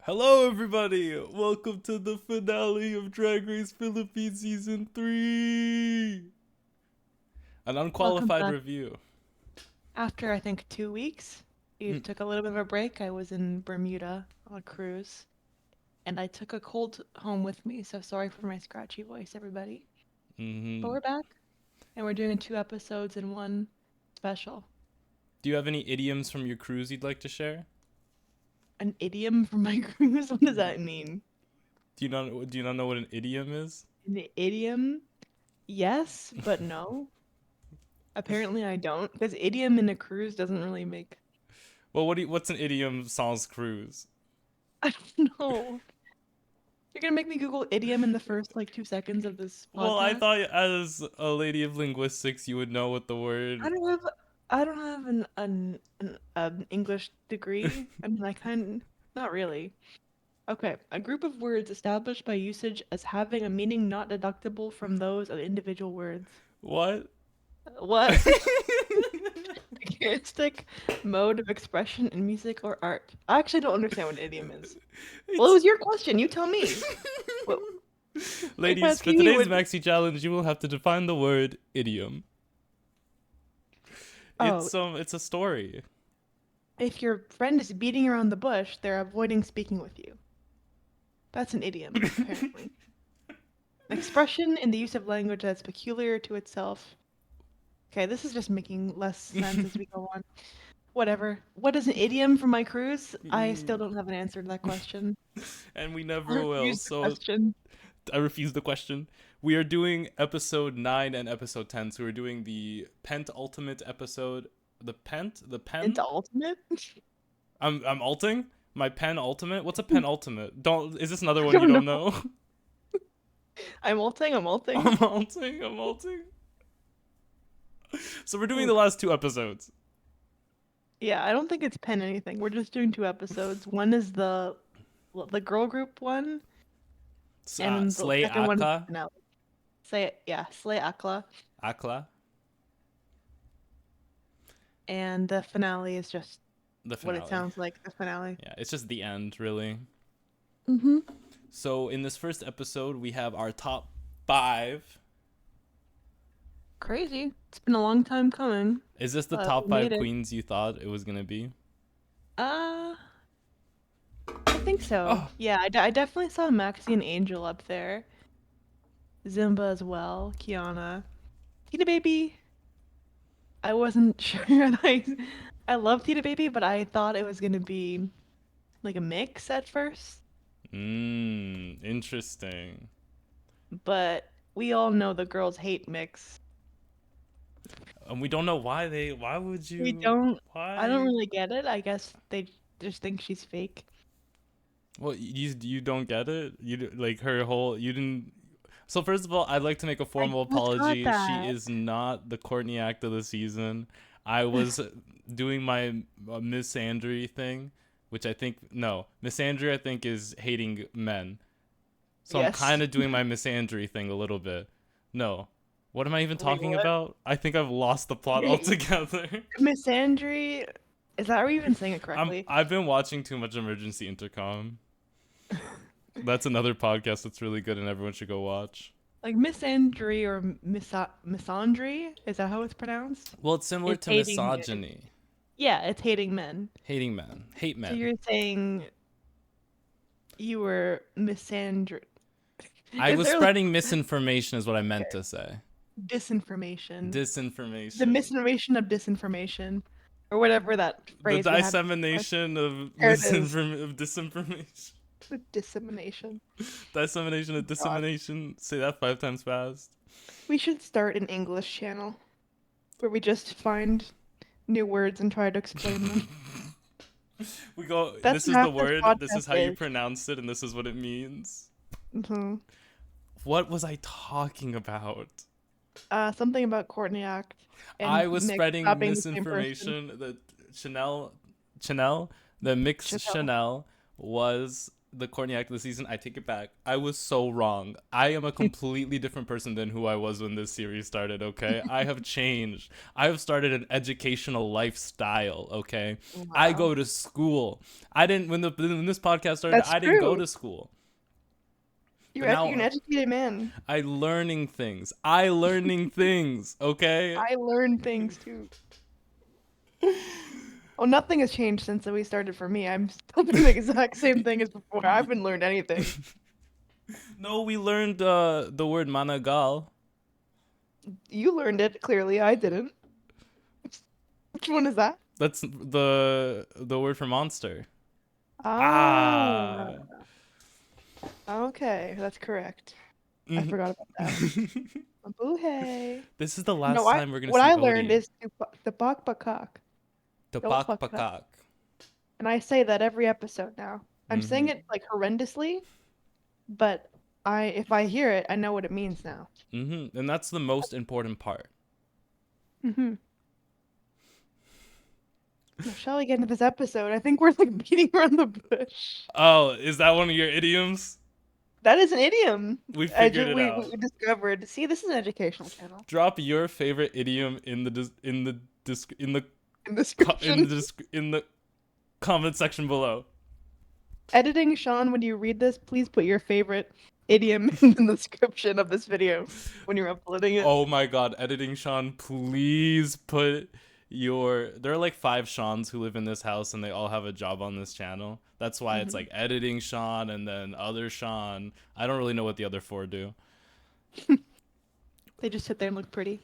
Hello, everybody! Welcome to the finale of Drag Race Philippines Season 3! An Welcome unqualified back. review. After I think 2 weeks, you Mm. took a little bit of a break. I was in Bermuda on a cruise, and I took a cold home with me. So sorry for my scratchy voice, everybody. But Hmm. we're back, and we're doing 2 episodes in one special. Do you have any idioms from your cruise you'd like to share? An idiom for my cruise? What does that mean? Do you not know what an idiom is? An idiom? Yes, but no. Apparently, I don't, because idiom in a cruise doesn't really make. Well, what's an idiom sans cruise? I don't know. You're gonna make me Google idiom in the first 2 seconds of this Well, I podcast? thought as a lady of linguistics you would know what the I word. don't have I don't have an English degree. I mean, I kind not really. Okay, a group of words established by usage as having a meaning not deductible from those of individual words. What? What? A characteristic mode of expression in music or art. I actually don't understand what an idiom is. Well, it It's was your question. You tell me. What? I'm Ladies, for asking you. today's maxi challenge, you will have to define the word idiom. Oh, It's a story. if your friend is beating around the bush, they're avoiding speaking with you. That's an idiom, apparently. An expression in the use of language that's peculiar to itself. Okay, this is just making less sense as we go on. Whatever. What is an idiom for my cruise? I still don't have an answer to that question. And we I never will. refuse the So question. I refuse the question. We are doing episode 9 and episode 10. So we're doing the penultimate episode. The Into pen? ultimate? I'm alting? My penultimate? What's a I penultimate? Don't Is this another one you don't don't know. know? I'm ulting, I'm ulting. I'm alting, I'm alting. So we're doing Oh, the last two episodes. yeah, I don't think it's pen anything. We're just doing 2 episodes. One is the girl group one, and then the Slay second one is the Aka. finale. Say it, yeah, Slay Akla. Akla. And the finale is just The what it finale. sounds like, the finale. Yeah, it's just the end, really. Mm-hmm. So in this first episode, we have our top 5. Crazy. It's been a long time coming, Is this the but top we 5 made it. queens you thought it was gonna be? Uh, I think so. Oh, Yeah, I definitely saw Maxie and Angel up there. Zimba as well. Khianna. Tita Baby. I wasn't sure. I love Tita Baby, but I thought it was gonna be like a mix at first. interesting. But we all know the girls hate mix. And we don't know why they. Why would We you? don't. I don't Why? really get it. I guess they just think she's fake. Well, you don't get it. Like her whole. You didn't. So first of all, I'd like to make a I formal just got apology. She that. is not the Courtney act of the season. I was doing my Miss Andrew thing, which I think no Miss Andrew I think is hating men. So I'm Yes. kind of doing my Miss Andrew thing a little bit. No. What am I even Wait, talking what? about? I think I've lost the plot altogether. Miss Andre, is that are we even saying it correctly? I've been watching too much Emergency Intercom. That's another podcast that's really good and everyone should go watch. Like Miss Andre or Misandry, is that how it's pronounced? Well, it's similar It's to hating. misogyny. Yeah, it's hating men. Hating men. Hate So men. you're saying you were misandry. I Is was there like spreading misinformation is what I meant okay, to say. disinformation? The Disinformation. misinformation of disinformation, or whatever that The phrase we had before. dissemination of There it is. disinformation. The dissemination. Dissemination of God. dissemination. Say that 5 times fast. We should start an English channel where we just find new words and try to explain them. We go, That's this what is the half this word, this podcast is how you is. pronounce it, and this is what it means. Hmm. What was I talking about? Something about Courtney Act and I was Mick not spreading being the same person. misinformation that Chanel, that Mix Chanel. Chanel was the corny act of the season, I take it back. I was so wrong. I am a completely different person than who I was when this series started, okay? I have changed. I have started an educational lifestyle, okay? I Wow. go to school. I didn't when this podcast started, That's I didn't go true. to school. But You're an now educated man. I learning things. I learning things, okay? I learned things too. Well, nothing has changed since we started for me. I'm still doing the exact same thing as before. I haven't learned anything. No, we learned the word managal. You learned it, clearly. I didn't. Which one is that? That's the word for monster. Ah, Ah. okay, that's correct. I Mhm. forgot about that. Boo-hey. This is the No, last time we're gonna what see I learned Odie. is the bok bakak. Don't Tapak fuck it up. pakak. And I say that every episode now. I'm saying Mhm. it like horrendously, but if I hear it, I know what it means now. Mhm. And that's the most important part. Hmm. Shall we get into this episode? I think we're like beating around the bush. Oh, is that one of your idioms? That is an idiom. We figured it We out. discovered. See, this is an educational channel. Drop your favorite idiom in the In description. in the comment section below. Editing, Sean, when you read this, please put your favorite idiom in the description of this video when you're uploading it. Oh my god, editing Shawn, please put your there are like 5 Shawns who live in this house and they all have a job on this channel. That's why it's Mhm. like editing Shawn and then other Shawn. I don't really know what the other 4 do. They just sit there and look pretty.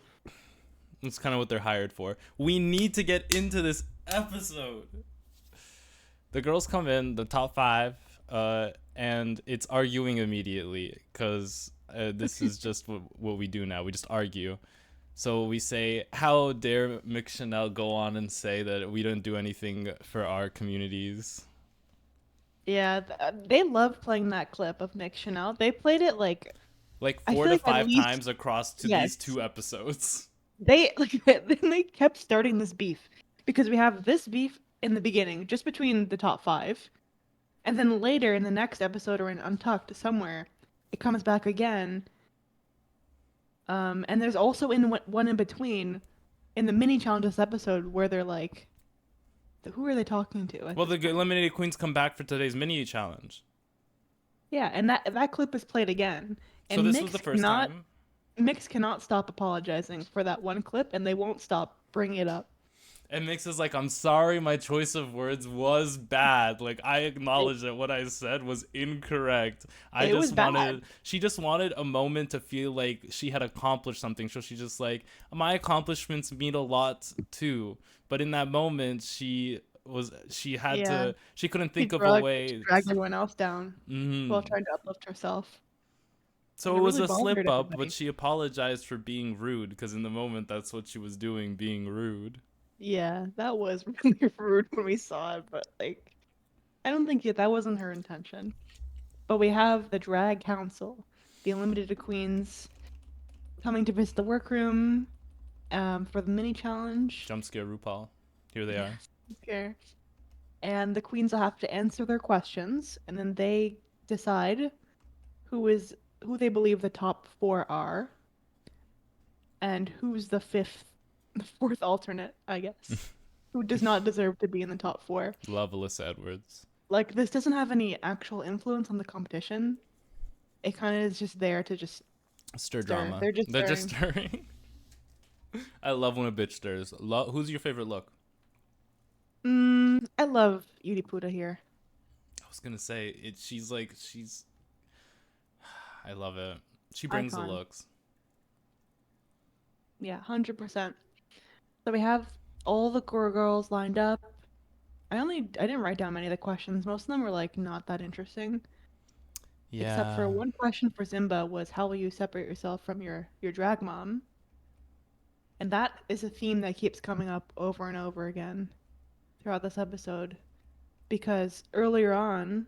It's kind of what they're hired for. We need to get into this episode. The girls come in, the top 5, and it's arguing immediately because this is just what we do now. We just argue. So we say, how dare McChanel go on and say that we don't do anything for our communities? Yeah, they love playing that clip of Nick Chanel. They played it like Like I 4 feel to like at 5 least times across to these yes. 2 episodes. They like then they kept starting this beef because we have this beef in the beginning, just between the top 5, and then later in the next episode or in Untucked somewhere, it comes back again. And there's also one in between, in the mini challenges episode where they're like, who are they talking to at Well, this the point? eliminated queens come back for today's mini challenge. Yeah, and that clip is played again, So and this was the first time. Mix cannot stop apologizing for that one clip, and they won't stop bringing it up. And Mix is like, I'm sorry, my choice of words was bad. Like, I It, acknowledge that what I said was incorrect. it was bad. She just wanted a moment to feel like she had accomplished something. So she just like, my accomplishments mean a lot too. But in that moment, Yeah, she couldn't she think of a she way. dragged everyone else down while Mm-hmm. trying to uplift herself, So and it it was really a bothered slip up, but everybody. she apologized for being rude because in the moment, that's what she was doing, being rude. Yeah, that was really rude when we saw it, but like, I don't think that wasn't her intention. But we have the drag council, the eliminated queens, coming to visit the workroom for the mini challenge. Jump scare RuPaul. Here they are. Okay. And the queens will have to answer their questions, and then they decide who they believe the top 4 are, and who's the fourth alternate, I guess, who does not deserve to be in the top 4. Love Alyssa Edwards. Like, this doesn't have any actual influence on the competition. It kind of is just there to just Stir stir. drama. They're just They're stirring. just stirring. I love when a bitch stirs. Who's your favorite look? I love yudipota here. I was gonna say it. She's. I love it. She brings the Icon. looks. Yeah, 100%. So we have all the core girls lined up. I didn't write down many of the questions. Most of them were like not that interesting. Except for Yeah. one question for Zimba was how will you separate yourself from your drag mom? And that is a theme that keeps coming up over and over again throughout this episode. Because earlier on,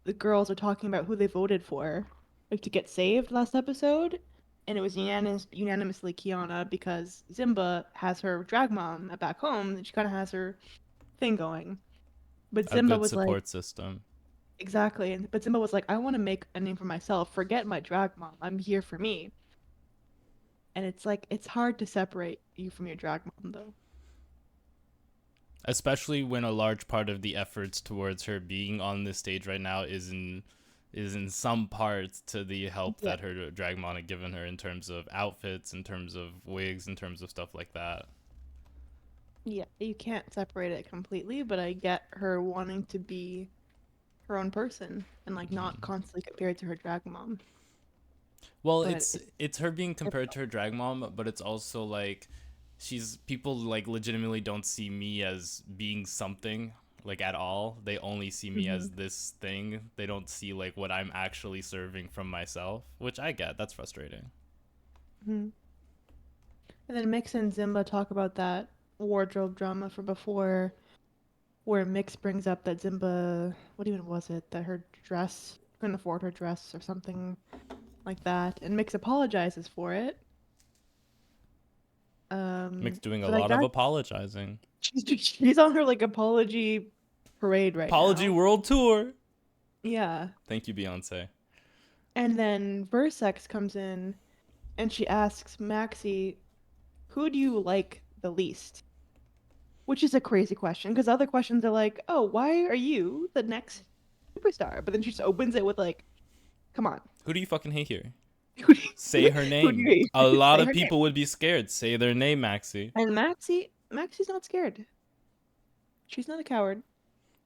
the girls are talking about who they voted for, like to get saved last episode, and it was unanimously Khianna because Zimba has her drag mom back home, and she kind of has her thing going. But A Zimba good was like, support system. Exactly. But Zimba was like, I want to make a name for myself. Forget my drag mom. I'm here for me. And it's like it's hard to separate you from your drag mom though. Especially when a large part of the efforts towards her being on this stage right now is in some parts to the help Yeah. that her drag mom had given her in terms of outfits, in terms of wigs, in terms of stuff like that. Yeah, you can't separate it completely, but I get her wanting to be her own person and like not constantly compared to her drag mom. Well, But it's her being compared to her drag mom, but it's also like she's people like legitimately don't see me as being something like at all. They only see me Mhm. as this thing. They don't see like what I'm actually serving from myself, which I get. That's frustrating. Mhm. And then Mix and Zimba talk about that wardrobe drama from before, where Mix brings up that Zimba, what even was it, that her dress couldn't afford her dress or something like that, and Mix apologizes for it. Mick's doing a But like lot of that, apologizing. she's on her like apology parade right Apology now. World Tour. Yeah. Thank you, Beyonce. And then Versex comes in and she asks Maxie, who do you like the least? Which is a crazy question because other questions are like, oh, why are you the next superstar? But then she just opens it with like, come on. Who do you fucking hate here? Who do Say her who do name. you A hate? lot Say of her name. people would be scared. Say their name, Maxie. And Maxie's not scared. She's not a coward.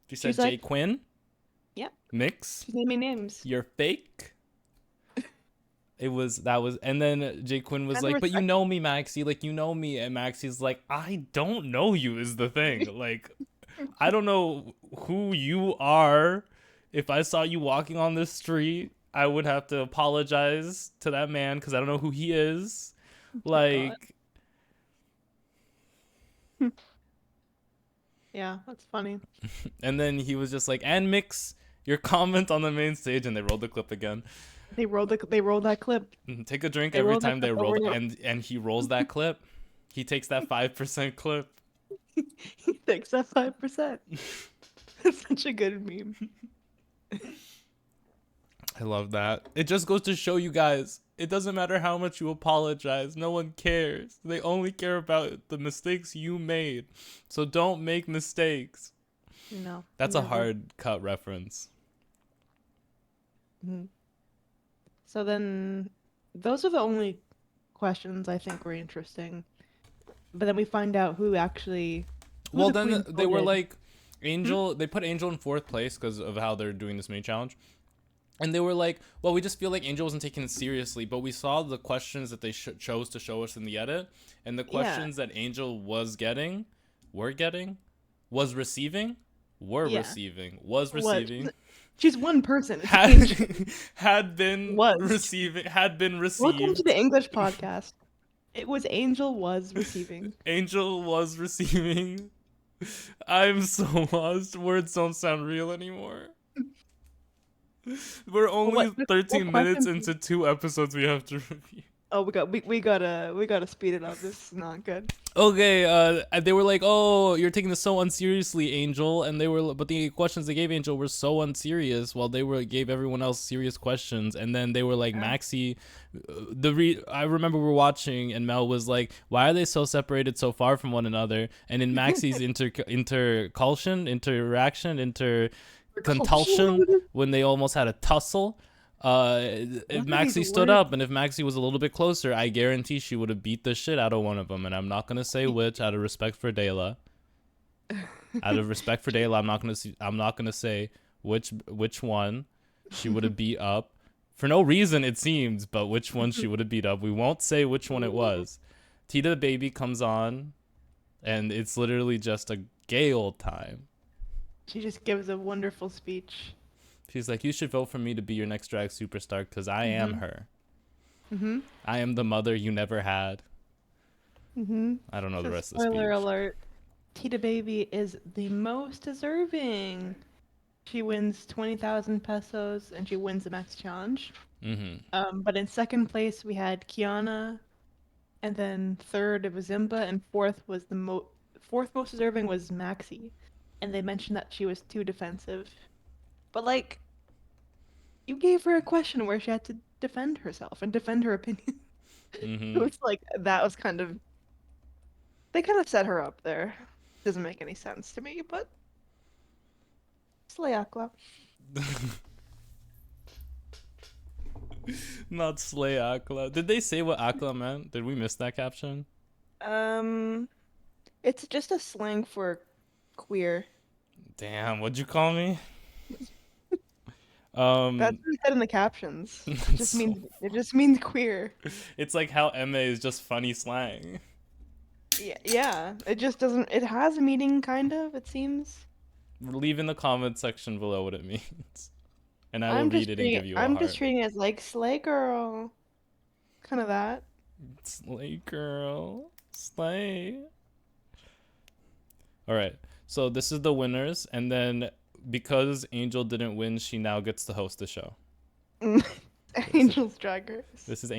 She She's said, Jay like, Quinn, yeah, Mix, she's naming names. you're fake. And then Jay Quinn was Kind of like, but you respect. know me, Maxie, like you know me, and Maxie's like, I don't know you is the thing. Like, I don't know who you are. If I saw you walking on the street, I would have to apologize to that man because I don't know who he is. Oh God. Like, Yeah, that's funny. and then he was just like, and Mix, your comment on the main stage, and they rolled the clip again. They rolled that clip. Take a drink They every rolled that time they clip over rolled, and over. and he rolls that clip. He takes that 5% clip. He thinks that 5%. That's such a good meme. I love that. It just goes to show you guys, it doesn't matter how much you apologize. No one cares. They only care about the mistakes you made. So don't make mistakes. No, That's a never. hard cut reference. Mhm. So then, those are the only questions I think were interesting. But then we find out who Well, the then queens they were voted. like, Angel, they put Angel in fourth place because of how they're doing this mini challenge. And they were like, well, we just feel like Angel wasn't taking it seriously, but we saw the questions that they chose to show us in the edit, and the Yeah, questions that Angel was getting, were getting, was receiving, were yeah. receiving, was What? receiving, She's one person. It's had Angel. Was. had been Welcome to received. the English podcast. It was Angel was receiving. Angel was receiving. I'm so lost. Words don't sound real anymore. We're only What 13 minutes questions? into 2 episodes we have to review. Oh, we gotta speed it up. This is not good. Okay, they were like, "Oh, you're taking this so unseriously, Angel," and but the questions they gave Angel were so unserious, while they gave everyone else serious questions, and then they were like, Yeah. "Maxie," I remember we were watching, and Mel was like, "Why are they so separated, so far from one another?" And in Maxie's intercontulsion, when they almost had a tussle. If What are these Maxie stood words? up and if Maxie was a little bit closer, I guarantee she would have beat the shit out of one of them. And I'm not gonna say which, out of respect for Dayla. Out of respect for Dayla, I'm not gonna say which one she would have beat up for no reason it seems, but which one she would have beat up. We won't say which one it was. Tita the baby comes on, and it's literally just a gay old time. She just gives a wonderful speech. She's like, you should vote for me to be your next drag superstar because I am her. Mm-hmm. I am the mother you never had. Mm-hmm. I don't know the So rest of the spoiler speech. alert. Tita Baby is the most deserving. She wins 20,000 pesos and she wins the max challenge. But in second place we had Khianna, and then third it was Zimba, and fourth most deserving was Maxie. And they mentioned that she was too defensive. But like You gave her a question where she had to defend herself and defend her opinion. It Mm-hmm. was like that was kind of they kind of set her up there. Doesn't make any sense to me, but slay Akla. Not slay Akla. Did they say what Akla meant? Did we miss that caption? Um, it's just a slang for queer. Damn, what'd you call me? That's what it said in the captions. It just means queer. it's like how MA is just funny slang. Yeah, yeah. It just doesn't. It has a meaning, kind of. It seems. Leave in the comment section below what it means, and I will read it and give you a I'm heart. just treating it as like slay girl, kind of that. Slay girl, slay. All right, so this is the winners, and then because Angel didn't win, she now gets to host the show. Angel's Drag Race. This is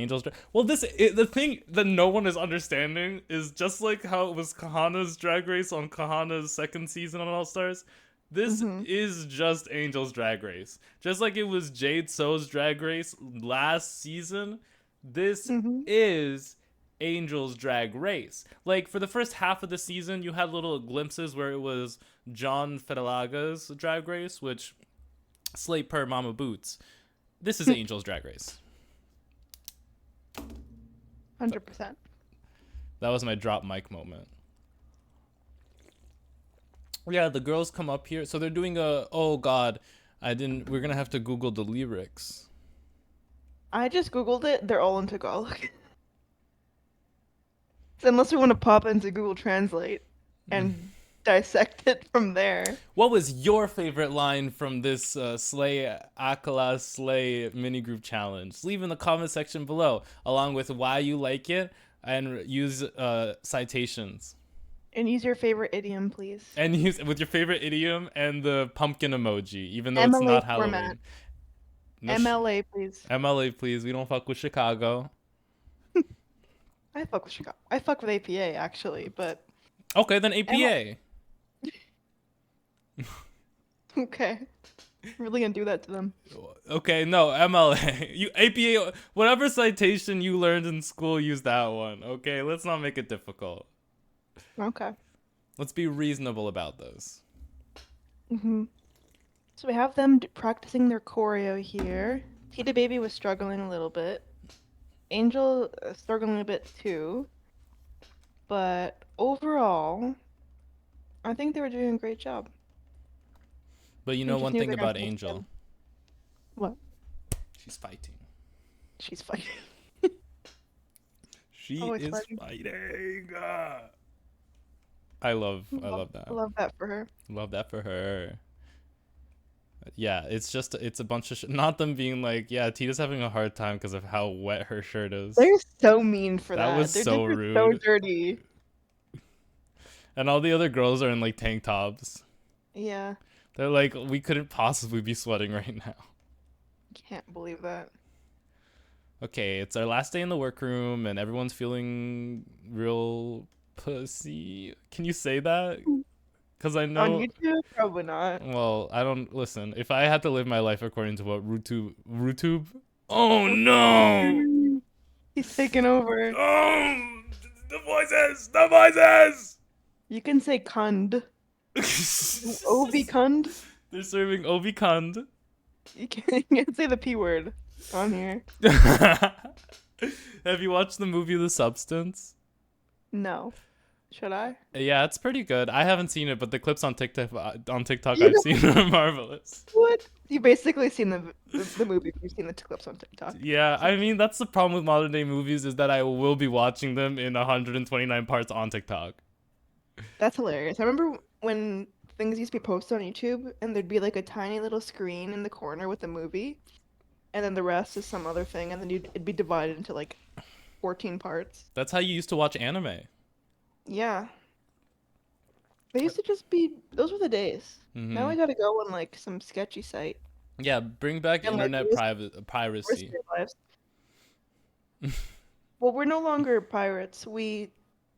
Well, the thing that no one is understanding is just like how it was Khianna's Drag Race on Khianna's second season on All Stars. This is just Angel's Drag Race. Just like it was Jade So's Drag Race last season, this is Angel's Drag Race. Like for the first half of the season, you had little glimpses where it was John Fedalaga's Drag Race, which slate per Mama Boots. This is Angel's Drag Race. 100%. That was my drop mic moment. Yeah, the girls come up here. So they're doing oh god, we're gonna have to Google the lyrics. I just Googled it. They're all in Tagalog. So unless we want to pop into Google Translate and dissect it from there. What was your favorite line from this Slay Akala Slay mini group challenge? Leave in the comment section below, along with why you like it, and use citations. And use your favorite idiom, please. And use with your favorite idiom and the pumpkin emoji, even though it's not Halloween. Format. MLA, please. MLA, please. We don't fuck with Chicago. I fuck with Chicago. I fuck with APA, actually, but... Okay, then APA. Okay. Really gonna do that to them. Okay, no, MLA. You APA, whatever citation you learned in school, use that one. Okay, let's not make it difficult. Okay. Let's be reasonable about this. So we have them practicing their choreo here. Tita Baby was struggling a little bit. Angel struggling a bit too. But overall, I think they were doing a great job. But you know one thing about Angel. What? She's fighting. She's fighting. She is fighting. I love that. I love that for her. Love that for her. Yeah, it's a bunch of not them being like, yeah, Tita's having a hard time because of how wet her shirt is. They're so mean for that. That was so rude. So dirty. And all the other girls are in like tank tops. Yeah. They're like, we couldn't possibly be sweating right now. Can't believe that. Okay, it's our last day in the workroom and everyone's feeling real pussy. Can you say that? Because I know... On YouTube? Probably not. Well, I don't... Listen, if I had to live my life according to what RuTube... Oh, no! He's taking over. Oh! The voices! The voices! You can say kund. Obi kund? They're serving Obi kund. You can't say the P word on here. Have you watched the movie The Substance? No. Should I? Yeah, it's pretty good. I haven't seen it, but the clips on TikTok I've seen are marvelous. What? You basically seen the movie. You've seen the clips on TikTok. Yeah, I mean that's the problem with modern day movies is that I will be watching them in 129 parts on TikTok. That's hilarious. I remember when things used to be posted on YouTube, and there'd be like a tiny little screen in the corner with the movie, and then the rest is some other thing, and then it'd be divided into like 14 parts. That's how you used to watch anime. Yeah. They used to just be... Those were the days. Now I gotta go on, like, some sketchy site. Yeah, bring back And, internet like, piracy. Well, we're no longer pirates. We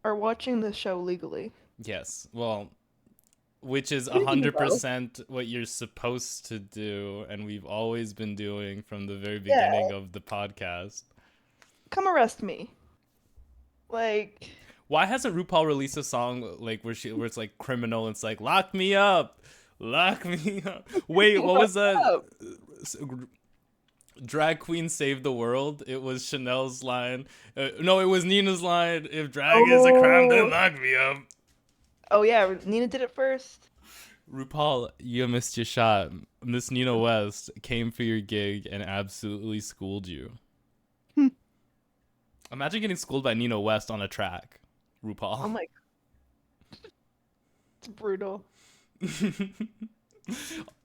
are watching the show legally. Yes. Well, which is What do you think, bro? 100% what you're supposed to do, and we've always been doing from the very Yeah, beginning of the podcast. come arrest me. Like, Why hasn't RuPaul released a song like where it's like criminal? And it's like lock me up, lock me up. Wait, what what was that? up? Drag Queen Save the World. It was Chanel's line. No, it was Nina's line. If drag is a crime, then Oh, lock me up. oh yeah, Nina did it first. RuPaul, you missed your shot. Miss Nina West came for your gig and absolutely schooled you. Imagine getting schooled by Nina West on a track, RuPaul. Oh my, it's brutal.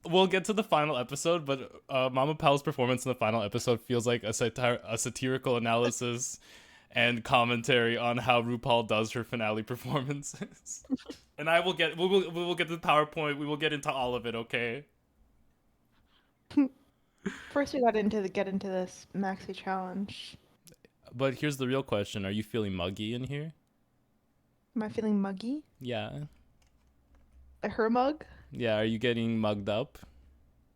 We'll get to the final episode, but Mama Powell's performance in the final episode feels like a satirical analysis and commentary on how RuPaul does her finale performances. And we will get to the PowerPoint. We will get into all of it, okay? First, we got into get into this maxi challenge. But here's the real question: are you feeling muggy in here? Am I feeling muggy? Yeah. Her mug? Yeah. Are you getting mugged up?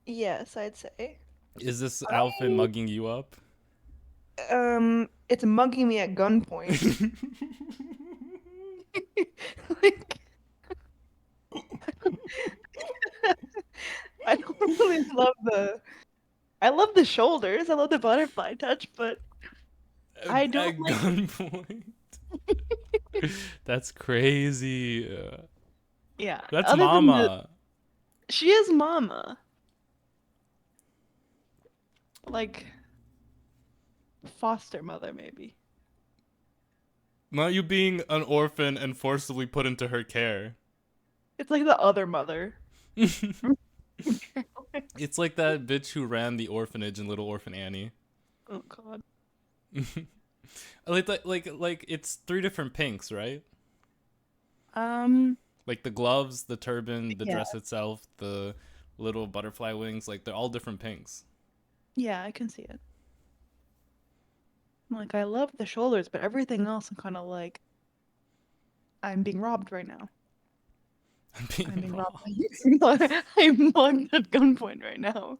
Yes, I'd say. Is this outfit mugging you up? It's mugging me at gunpoint. Like, I don't really love I love the shoulders. I love the butterfly touch, but I don't At like. gunpoint. That's crazy. Yeah. That's Other than Mama. she is mama. Like foster mother, maybe. Not you being an orphan and forcibly put into her care. It's like the other mother. It's like that bitch who ran the orphanage in Little Orphan Annie. Oh God. like it's three different pinks, right? Um. Like the gloves, the turban, the Yeah. dress itself, the little butterfly wings, like they're all different pinks. Yeah, I can see it. Like I love the shoulders, but everything else I'm kind of like I'm being robbed right now. I'm I'm being robbed. robbed. I'm mugged at gunpoint right now.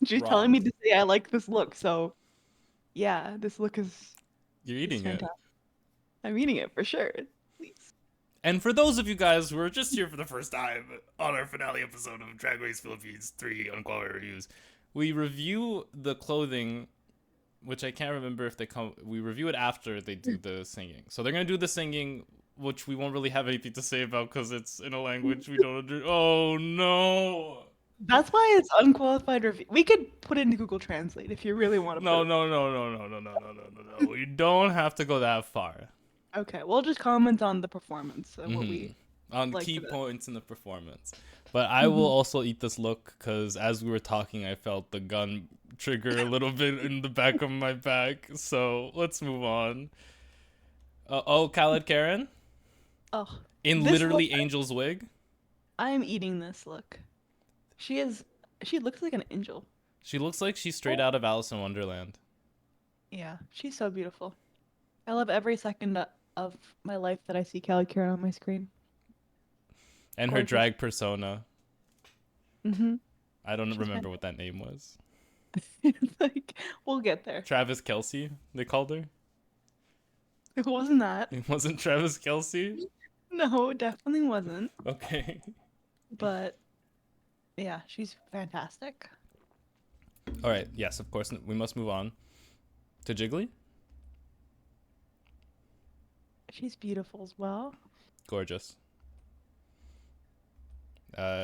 She's telling me Robbed. to say I like this look, so yeah, this look is You're eating it. fantastic. I'm eating it for sure. Please. And for those of you guys who are just here for the first time on our finale episode of Drag Race Philippines 3 Unqualified Reviews, we review the clothing, which I can't remember if we review it after they do the singing. So they're going to do the singing, which we won't really have anything to say about because it's in a language we don't understand. Oh, no. That's why it's unqualified review. We could put it into Google Translate if you really want to No, put it. no. We don't have to go that far. Okay, we'll just comment on the performance and what we on liked key of it. points in the performance. But I will also eat this look because as we were talking, I felt the gun trigger a little bit in the back of my back. So let's move on. Khaled Karen Oh, in this literally look, Angel's wig. I am eating this look. She looks like an angel. She looks like she's straight out of Alice in Wonderland. Yeah, she's so beautiful. I love every second of my life that I see Callie Karen on my screen. And her Gorgeous. drag persona. Mm-hmm. I don't She's remember what that name was. Like, we'll get there. Travis Kelsey, they called her. It wasn't that. It wasn't Travis Kelsey? No, it definitely wasn't. Okay. But yeah, she's fantastic. All right. Yes, of course. We must move on to Jiggly. She's beautiful as well. Gorgeous.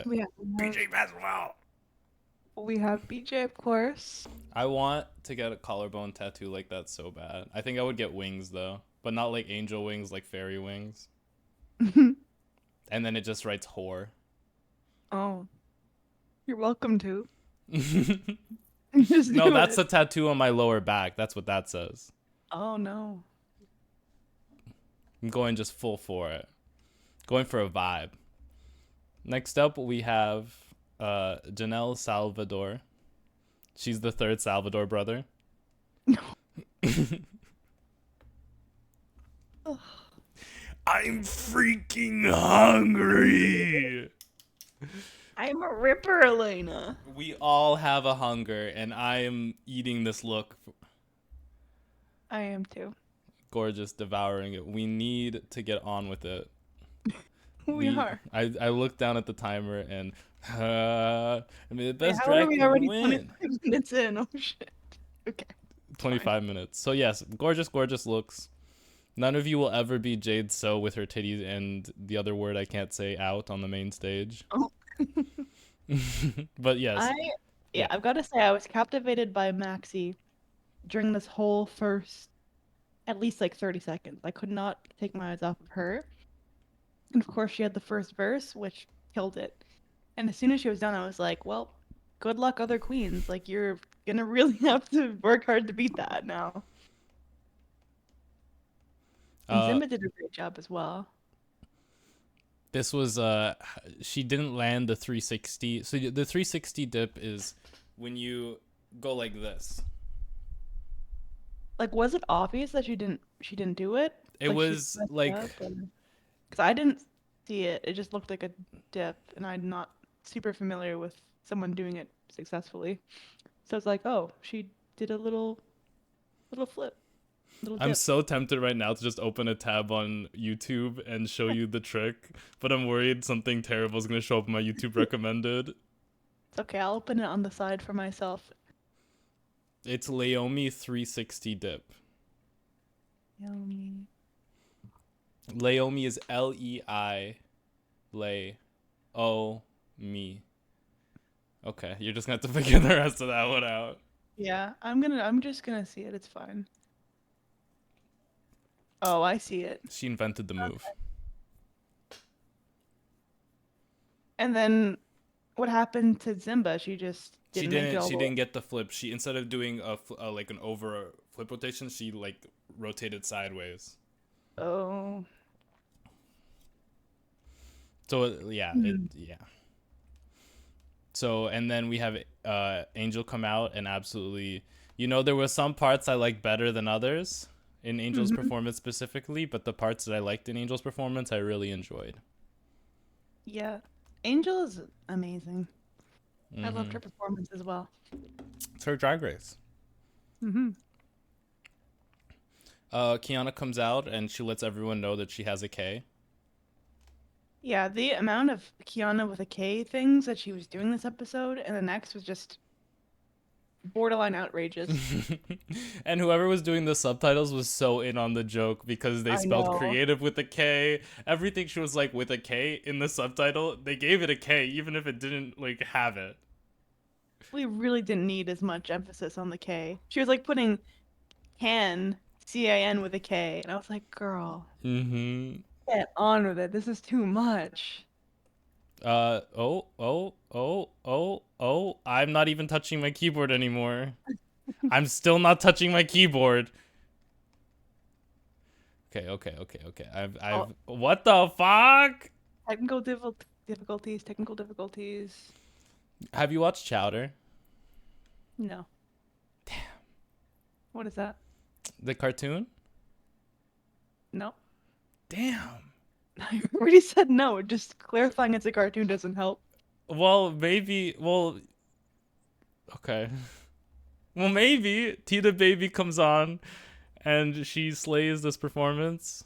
We have BJ Maxwell. BJ, of course. I want to get a collarbone tattoo like that so bad. I think I would get wings though, but not like angel wings, like fairy wings. And then it just writes whore. Oh, you're welcome to. No, that's a tattoo on my lower back. That's what that says. Oh no. I'm going just full for it. Going for a vibe. Next up, we have Janelle Salvador. She's the third Salvador brother. I'm freaking hungry. I'm a ripper, Elena. We all have a hunger, and I am eating this look. I am too. Gorgeous, devouring it. We need to get on with it. We are. I looked down at the timer and I mean the Wait, best how are drag we can already win. 25 minutes in? Oh shit. Okay. 25 minutes. So yes, gorgeous looks. None of you will ever be Jade So with her titties and the other word I can't say out on the main stage. Oh. But yes. Yeah, I've got to say I was captivated by Maxie during this whole first at least like 30 seconds. I could not take my eyes off of her. And of course she had the first verse, which killed it. And as soon as she was done, I was like, well, good luck other queens. Like you're gonna really have to work hard to beat that now. And Zimba did a great job as well. This was she didn't land the 360. So the 360 dip is when you go like this. Like, was it obvious that she didn't do it? It Like, was like, because I didn't see it. It just looked like a dip, and I'm not super familiar with someone doing it successfully. So it's like, oh, she did a little flip. I'm so tempted right now to just open a tab on YouTube and show you the trick, but I'm worried something terrible is going to show up in my YouTube recommended. It's okay, I'll open it on the side for myself. It's Laomi 360 dip. Laomi. Laomi is L-E-I Lay-O-Mi. Okay, you're just going to have to figure the rest of that one out. Yeah, I'm just gonna see it. It's fine. Oh, I see it. She invented the move. Okay. And then what happened to Zimba? She just didn't She didn't get the flip. She, instead of doing like an over flip rotation, she like rotated sideways. Oh. So yeah, yeah. So and then we have Angel come out and absolutely, there were some parts I liked better than others in Angel's performance specifically, but the parts that I liked in Angel's performance I really enjoyed. Yeah, Angel is amazing. I loved her performance as well. It's her Drag Race. Khianna comes out and she lets everyone know that she has a K. Yeah, the amount of Khianna with a K things that she was doing this episode and the next was just borderline outrageous. And whoever was doing the subtitles was so in on the joke because they spelled creative with a K. Everything she was like with a K in the subtitle, they gave it a K even if it didn't like have it. We really didn't need as much emphasis on the K. She was like putting can, C-A-N with a K, and I was like, girl, get on with it. This is too much. I'm not even touching my keyboard anymore. I'm still not touching my keyboard. Okay. What the fuck? Technical difficulties. Have you watched Chowder? No. Damn. What is that? The cartoon? No. Damn. I already said no. Just clarifying it's a cartoon doesn't help. Well, maybe. Well, okay. Well, maybe Tita Baby comes on and she slays this performance.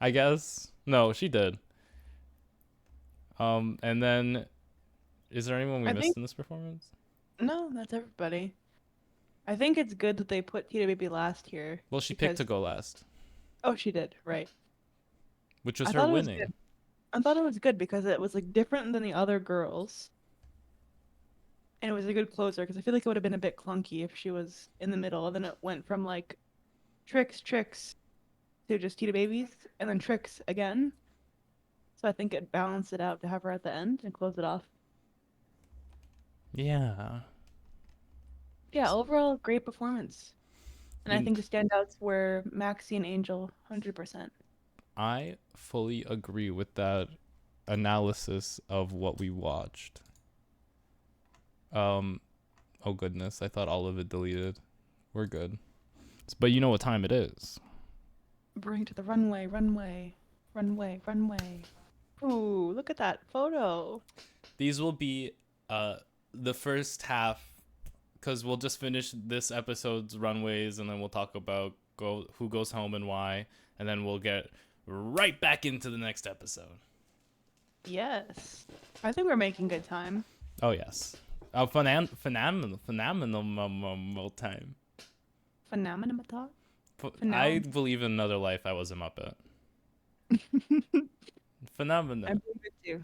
I guess. No, she did. And then, is there anyone we missed in this performance? No, that's everybody. I think it's good that they put Tita Baby last here. Well, she picked to go last. Oh, she did, right. Which was her winning. I thought it was good because it was like different than the other girls. And it was a good closer because I feel like it would have been a bit clunky if she was in the middle and then it went from like tricks to just Tita Babies and then tricks again. So I think it balanced it out to have her at the end and close it off. Yeah. Yeah, overall great performance. And I think the standouts were Maxie and Angel, 100%. I fully agree with that analysis of what we watched. Oh goodness, I thought all of it deleted. We're good. But you know what time it is. Bring to the runway. Ooh, look at that photo. These will be the first half, because we'll just finish this episode's runways, and then we'll talk about who goes home and why, and then we'll get right back into the next episode. Yes. I think we're making good time. Oh yes. Phenomenal time. Phenomenal. I believe in another life I was a Muppet. Phenomenal. I believe it too.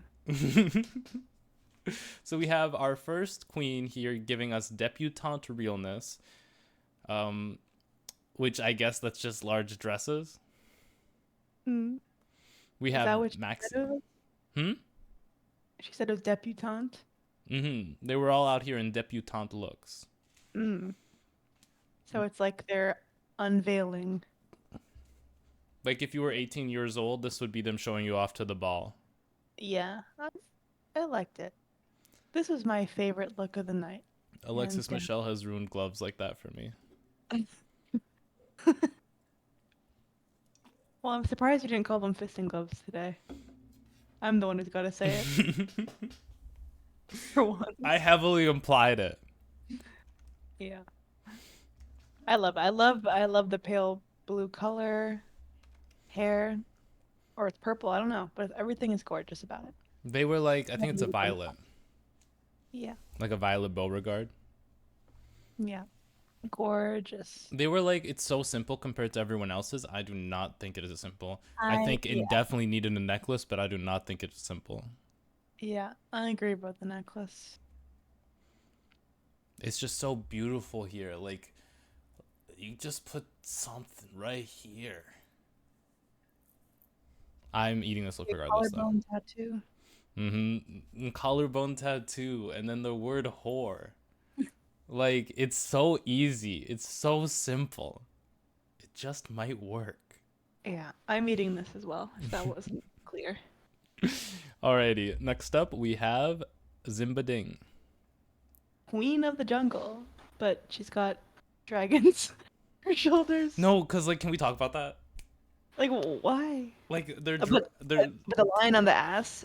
So we have our first queen here giving us debutante realness, which I guess that's just large dresses. Mm. We have Maxie. She said it was debutante. They were all out here in debutante looks. So it's like they're unveiling. Like if you were 18 years old, this would be them showing you off to the ball. Yeah, I liked it. This was my favorite look of the night. Alexis Michelle has ruined gloves like that for me. Well, I'm surprised you didn't call them fisting gloves today. I'm the one who's got to say it. For once. I heavily implied it. Yeah. I love the pale blue color hair, or it's purple, I don't know, but everything is gorgeous about it. They were like, I think it's a violet. Yeah. Like a violet Beauregard. Yeah. Gorgeous. They were like, it's so simple compared to everyone else's. I do not think it is simple. I think it definitely needed a necklace, but I do not think it's simple. Yeah, I agree about the necklace. It's just so beautiful here. Like, you just put something right here. I'm eating this look regardless, though. Collarbone tattoo. Collarbone tattoo, and then the word whore. Like, it's so easy. It's so simple. It just might work. Yeah, I'm eating this as well, if that wasn't clear. Alrighty, next up we have Zimbading. Queen of the jungle, but she's got dragons on her shoulders. No, because, like, can we talk about that? Like, why? Like, they're But the line on the ass.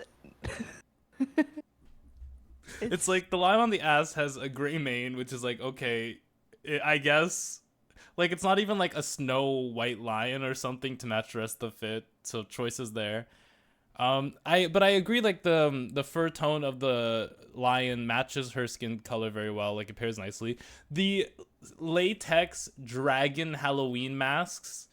It's like the line on the ass has a gray mane, which is like, okay, I guess. Like, it's not even like a Snow White lion or something to match the rest of the fit, so choices there. But I agree, like the fur tone of the lion matches her skin color very well, like it pairs nicely. The latex dragon Halloween masks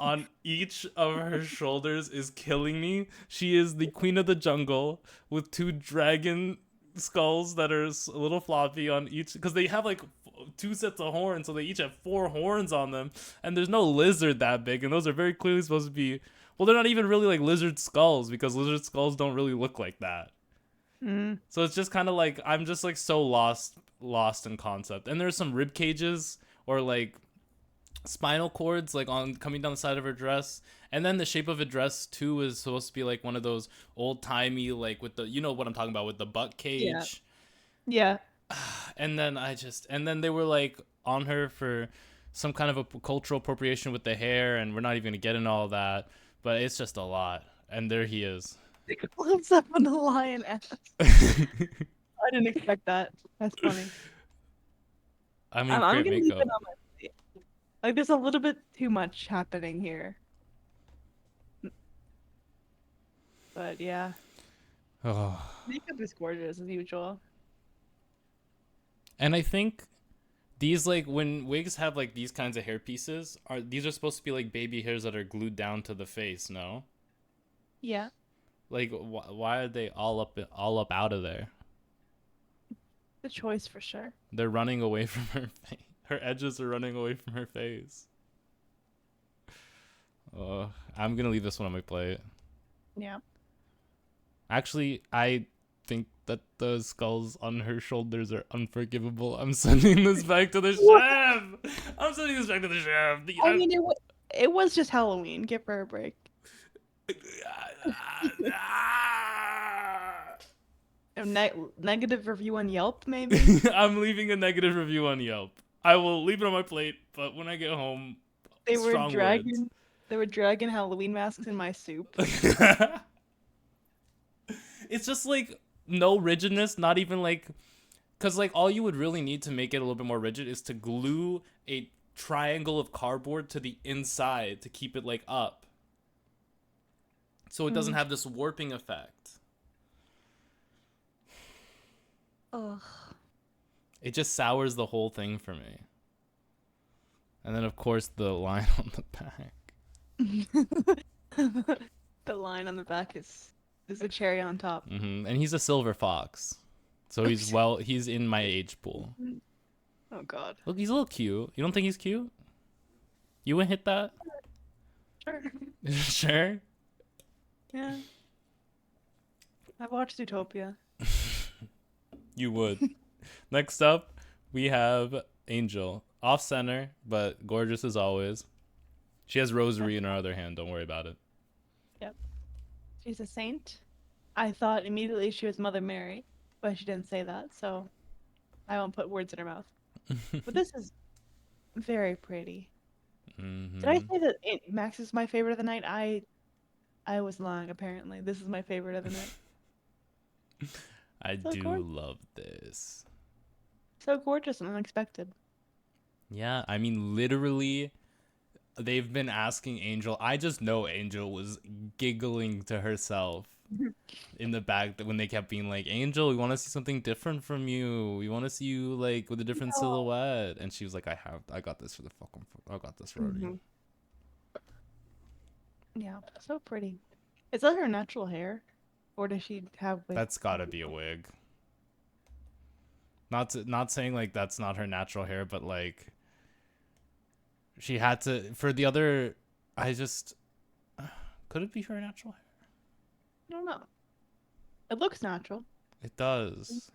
on each of her shoulders is killing me. She is the queen of the jungle with two dragon skulls that are a little floppy on each, because they have like two sets of horns, so they each have 4 horns on them, and there's no lizard that big, and those are very clearly supposed to be, well, they're not even really like lizard skulls, because lizard skulls don't really look like that. So it's just kind of like, I'm just like so lost in concept. And there's some rib cages or like spinal cords like on coming down the side of her dress, and then the shape of a dress too is supposed to be like one of those old-timey, like with the, you know what I'm talking about, with the butt cage. Yeah. And then they were like on her for some kind of a cultural appropriation with the hair, and we're not even gonna get into all that, but it's just a lot. And there he is. Close up on the lion ass. I didn't expect that. That's funny. I mean, I'm great gonna leave makeup. it on my plate. Like, there's a little bit too much happening here. But yeah. Oh. Makeup is gorgeous as usual. And I think these, like, when wigs have like these kinds of hair pieces, these are supposed to be like baby hairs that are glued down to the face, no? Yeah. Like, why are they all up out of there? The choice for sure. They're running away from her face. Her edges are running away from her face. I'm gonna leave this one on my plate. Yeah. Actually, I think that the skulls on her shoulders are unforgivable. I'm sending this back to the chef. I'm sending this back to the chef. I mean, it was just Halloween. Give her a break. A negative review on Yelp, maybe? I'm leaving a negative review on Yelp. I will leave it on my plate, but when I get home, They were dragging Halloween masks in my soup. It's just like no rigidness, not even like, because like all you would really need to make it a little bit more rigid is to glue a triangle of cardboard to the inside to keep it like up, so it doesn't have this warping effect. Ugh. It just sours the whole thing for me. And then of course the line on the back. The line on the back is the cherry on top. And he's a silver fox, so he's in my age pool. Oh God. Look, he's a little cute. You don't think he's cute? You wouldn't hit that? Sure. Sure. Yeah. I watched Zootopia. You would. Next up, we have Angel. Off center, but gorgeous as always. She has rosary in her other hand. Don't worry about it. Yep. She's a saint. I thought immediately she was Mother Mary, but she didn't say that, so I won't put words in her mouth. But this is very pretty. Did I say that Max is my favorite of the night? I was lying, apparently. This is my favorite of the night. I So do gorgeous. love this. So gorgeous and unexpected. Yeah, I mean, literally, they've been asking Angel. I just know Angel was giggling to herself in the back when they kept being like, Angel, we want to see something different from you. We want to see you like with a different silhouette. And she was like, I got this I got this for you. Yeah, so pretty. Is that her natural hair? Or does she have wigs? That's gotta be a wig. Not saying like that's not her natural hair, but like she had to for the other. I just could it be her natural hair? I don't know. It looks natural. It does.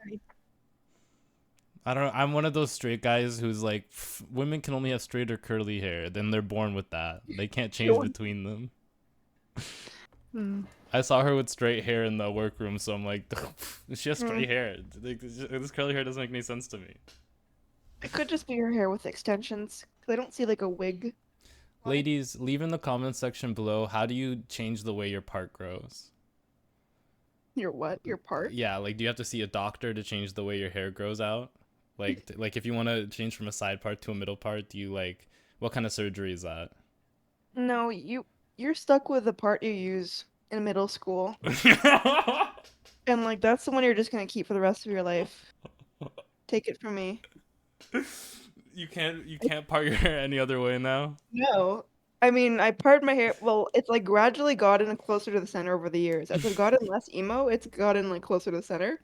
I don't know. I'm one of those straight guys who's like, women can only have straight or curly hair. Then they're born with that. They can't change between them. I saw her with straight hair in the workroom, so I'm like, she has straight hair. Like, this curly hair doesn't make any sense to me. It could just be her hair with extensions. Because I don't see like a wig. Ladies, leave in the comments section below, how do you change the way your part grows? Your what? Your part? Yeah, like do you have to see a doctor to change the way your hair grows out? Like like if you want to change from a side part to a middle part, do you like what kind of surgery is that? No, you're stuck with the part you use in middle school. And like that's the one you're just gonna keep for the rest of your life. Take it from me. You can't part your hair any other way now? No. I mean, I parted my hair. Well, it's like gradually gotten closer to the center over the years. As I've gotten less emo, it's gotten like closer to the center.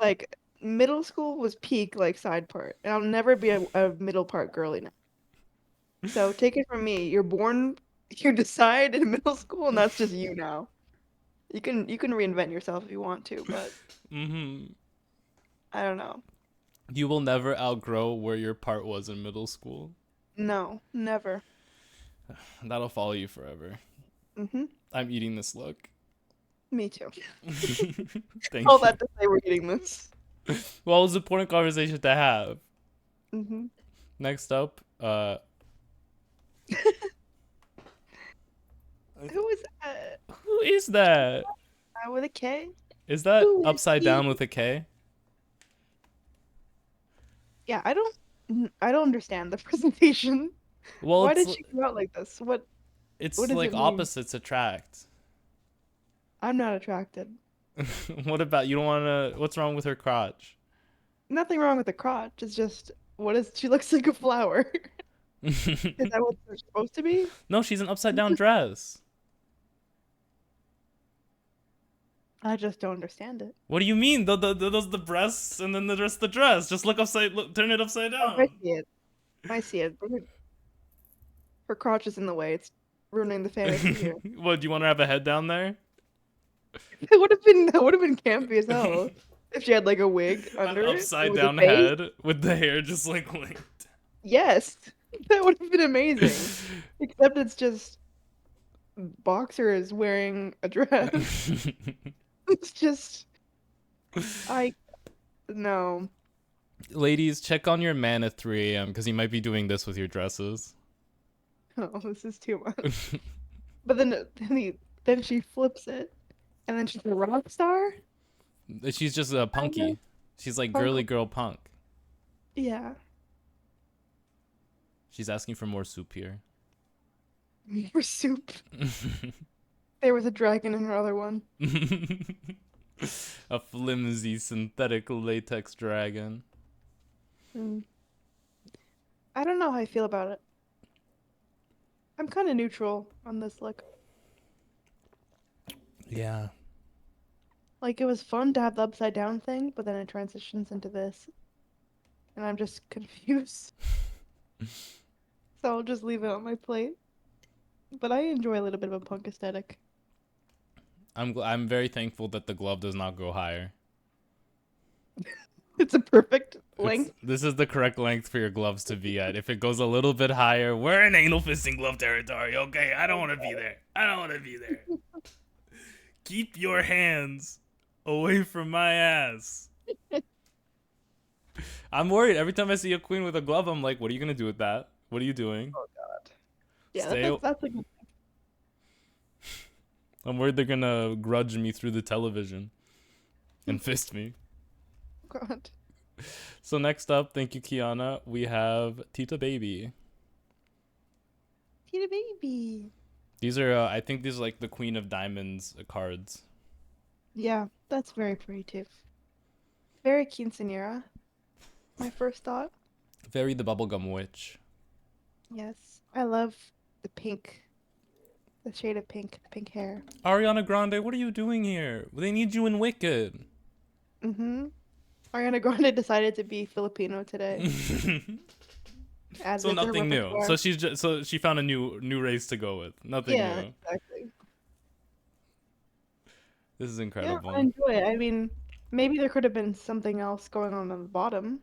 Like middle school was peak like side part, and I'll never be a middle part girly now. So take it from me. You're born, you decide in middle school, and that's just you now. You can reinvent yourself if you want to, but I don't know. You will never outgrow where your part was in middle school. No, never. That'll follow you forever. I'm eating this look. Me too. Thank All you. that to say we're eating this. Well, it was an important conversation to have. Next up, Who is that? who is that? With a K? Is that Who is upside he? down with a K? Yeah, I don't understand the presentation. Well, Why it's, did she come out like this? What it's what does like it mean? opposites attract. I'm not attracted. What about you don't want to? What's wrong with her crotch? Nothing wrong with the crotch. It's just she looks like a flower. Is that what they're supposed to be? No, she's an upside down dress. I just don't understand it. What do you mean? Those the breasts and then the rest of the dress. Just turn it upside down. I see it. I see it. Her crotch is in the way. It's ruining the fantasy here. What, do you want to have a head down there? That would have been campy as hell if she had like a wig under An it. upside with a down face. head with the hair just like linked. Yes, that would have been amazing. Except it's just boxers wearing a dress. It's just no. Ladies, check on your man at 3 a.m. because he might be doing this with your dresses. Oh, this is too much. But then she flips it. And then she's a rock star? She's just a punky. She's like girly girl punk. Yeah. She's asking for more soup here. More soup. There was a dragon in her other one. A flimsy synthetic latex dragon. I don't know how I feel about it. I'm kind of neutral on this look. Yeah. Like, it was fun to have the upside down thing, but then it transitions into this. And I'm just confused. So I'll just leave it on my plate. But I enjoy a little bit of a punk aesthetic. I'm very thankful that the glove does not go higher. It's a perfect length. This is the correct length for your gloves to be at. If it goes a little bit higher, we're in anal fisting glove territory, okay? I don't want to be there. I don't want to be there. Keep your hands away from my ass. I'm worried. Every time I see a queen with a glove, I'm like, what are you going to do with that? What are you doing? Oh, God. Yeah, that's a good... I'm worried they're going to grudge me through the television and fist me. God. So next up, thank you, Khianna, we have Tita Baby. Tita Baby. These are, I think these are like the Queen of Diamonds cards. Yeah, that's very pretty too. Very quinceañera. My first thought. Very the bubblegum witch. Yes. I love the pink. The shade of pink. Pink hair. Ariana Grande, what are you doing here? They need you in Wicked. Mm-hmm. Ariana Grande decided to be Filipino today. So nothing new. So she found a new race to go with. Nothing new. Exactly. This is incredible. Yeah, I enjoy it. I mean, maybe there could have been something else going on the bottom.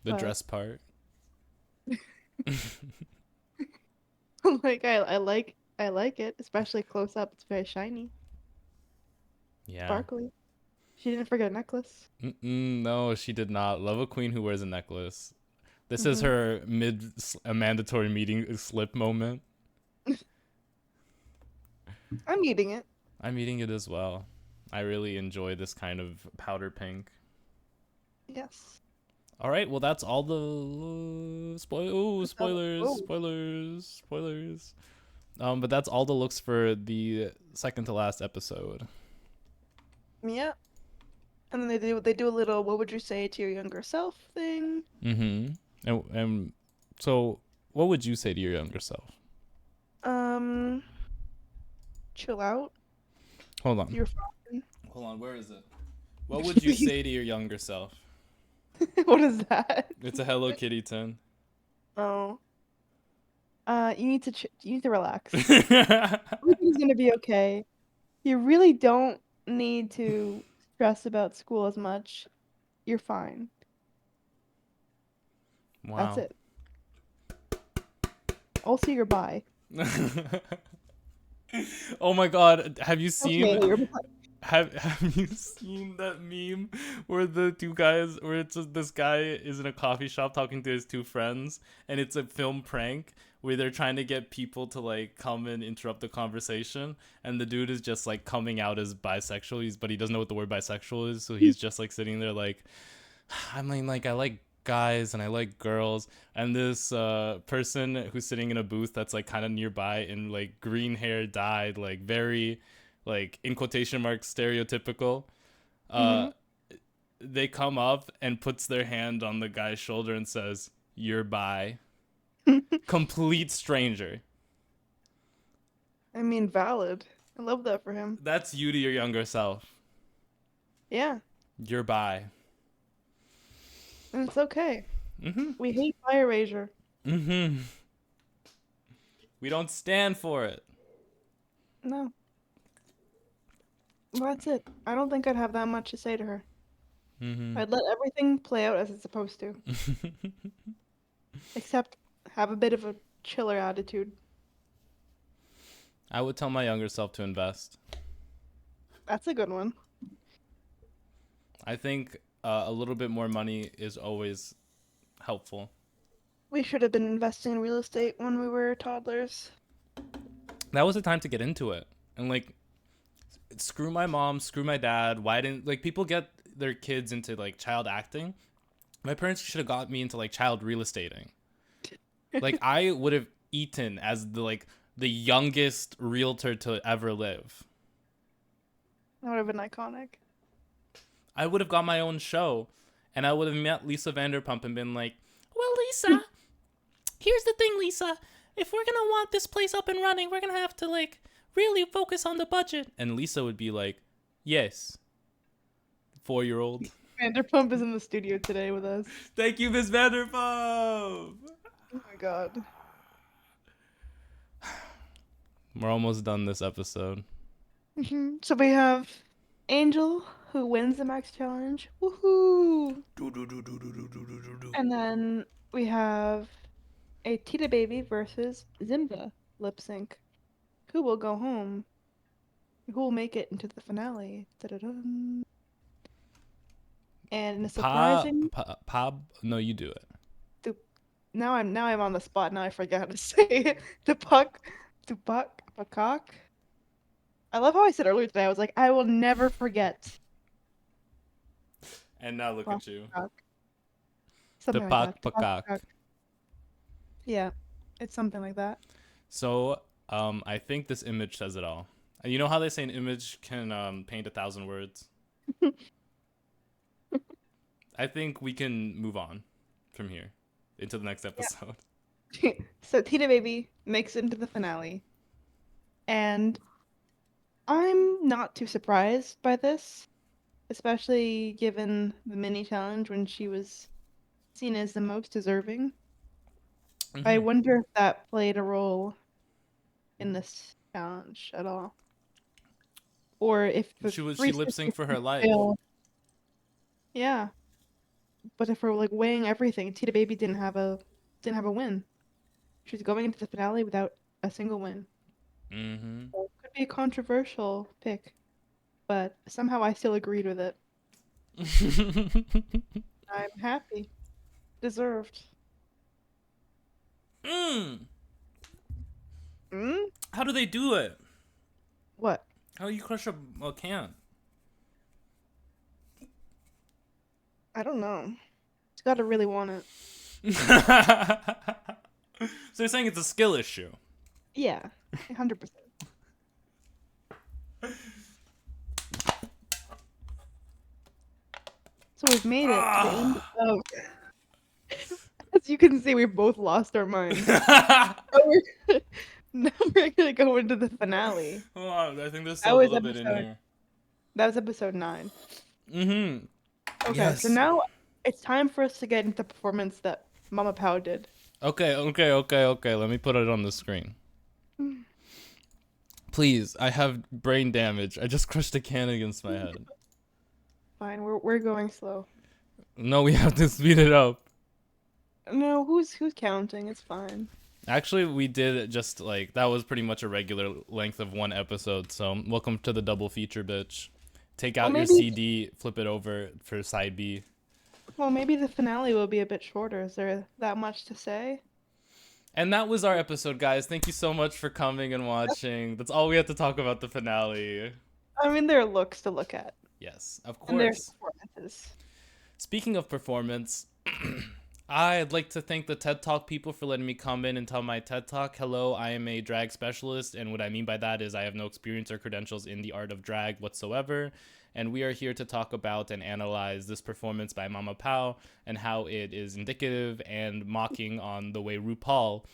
The dress part. Like I like it, especially close up. It's very shiny. Yeah. Sparkly. She didn't forget a necklace. No, she did not. Love a queen who wears a necklace. This is her a mandatory meeting slip moment. I'm eating it. I'm eating it as well. I really enjoy this kind of powder pink. Yes. All right, well that's all the spoilers. But that's all the looks for the second to last episode. Yeah. And then they do a little what would you say to your younger self thing. And so what would you say to your younger self? Chill out. Hold on. You're fine. Hold on, where is it? What would you say to your younger self? What is that? It's a Hello Kitty tin. Oh. You need to relax. Everything's gonna be okay. You really don't need to stress about school as much. You're fine. Wow. That's it. I'll see your bye. Oh my God! Have you seen? Okay, Have you seen that meme where the two guys, where it's just this guy is in a coffee shop talking to his two friends, and it's a film prank where they're trying to get people to like come and interrupt the conversation, and the dude is just like coming out as bisexual, but he doesn't know what the word bisexual is, so he's just like sitting there like, I mean, like I like guys and I like girls, and this person who's sitting in a booth that's like kind of nearby in like green hair dyed, like very like in quotation marks stereotypical, they come up and puts their hand on the guy's shoulder and says, "You're bi." Complete stranger. I mean, valid. I love that for him. That's you to your younger self. Yeah. You're bi. And it's okay. We hate bi erasure. We don't stand for it. No. Well, that's it. I don't think I'd have that much to say to her. I'd let everything play out as it's supposed to. Except have a bit of a chiller attitude. I would tell my younger self to invest. That's a good one. I think a little bit more money is always helpful. We should have been investing in real estate when we were toddlers. That was the time to get into it. And like, screw my mom, screw my dad. Why didn't like people get their kids into like child acting? My parents should have got me into like child real estating. Like I would have eaten as the youngest realtor to ever live. That would have been iconic. I would have got my own show, and I would have met Lisa Vanderpump and been like, "Well, Lisa, here's the thing, Lisa. If we're gonna want this place up and running, we're gonna have to like really focus on the budget." And Lisa would be like, "Yes." 4-year-old. Vanderpump is in the studio today with us. Thank you, Miss Vanderpump. Oh my god. We're almost done this episode. So we have Angel, who wins the Max Challenge. Woohoo! And then we have a Tita Baby versus Zimba lip sync. Who will go home? Who will make it into the finale? Da-da-dum. And in a surprising... No, you do it. Now I'm on the spot. Now I forget how to say it. Tupac. I love how I said earlier today. I was like, I will never forget. And now look at you. Something like that. Tupac. Yeah, it's something like that. So, I think this image says it all. You know how they say an image can paint 1,000 words? I think we can move on from here into the next episode. Yeah. So Tita Baby makes it into the finale. And I'm not too surprised by this, especially given the mini challenge when she was seen as the most deserving. Mm-hmm. I wonder if that played a role in this challenge at all. Or if she lip synced for her life. Yeah. But if we're like weighing everything, Tita Baby didn't have a win. She was going into the finale without a single win. Mm-hmm. So it could be a controversial pick, but somehow I still agreed with it. I'm happy. Deserved. How do they do it? What? How do you crush a can? I don't know. You gotta really want it. So you're saying it's a skill issue? Yeah, 100%. So we've made it to the end of... As you can see, we've both lost our minds. Now we're gonna go into the finale. Hold on, I think there's still a little bit in here. That was episode 9. Mm-hmm. Okay, yes. So now it's time for us to get into the performance that Mama Pow did. Okay. Let me put it on the screen. Please, I have brain damage. I just crushed a can against my head. Fine, we're going slow. No, we have to speed it up. No, who's counting? It's fine. Actually, we did just like that was pretty much a regular length of one episode. So welcome to the double feature, bitch. Take out your CD, flip it over for side B. Well, maybe the finale will be a bit shorter. Is there that much to say? And that was our episode, guys. Thank you so much for coming and watching. That's all we have to talk about the finale. I mean, there are looks to look at. Yes, of course. And there's performances. Speaking of performance, I'd like to thank the TED Talk people for letting me come in and tell my TED Talk. Hello, I am a drag specialist, and what I mean by that is I have no experience or credentials in the art of drag whatsoever. And we are here to talk about and analyze this performance by Mama Pow and how it is indicative and mocking on the way RuPaul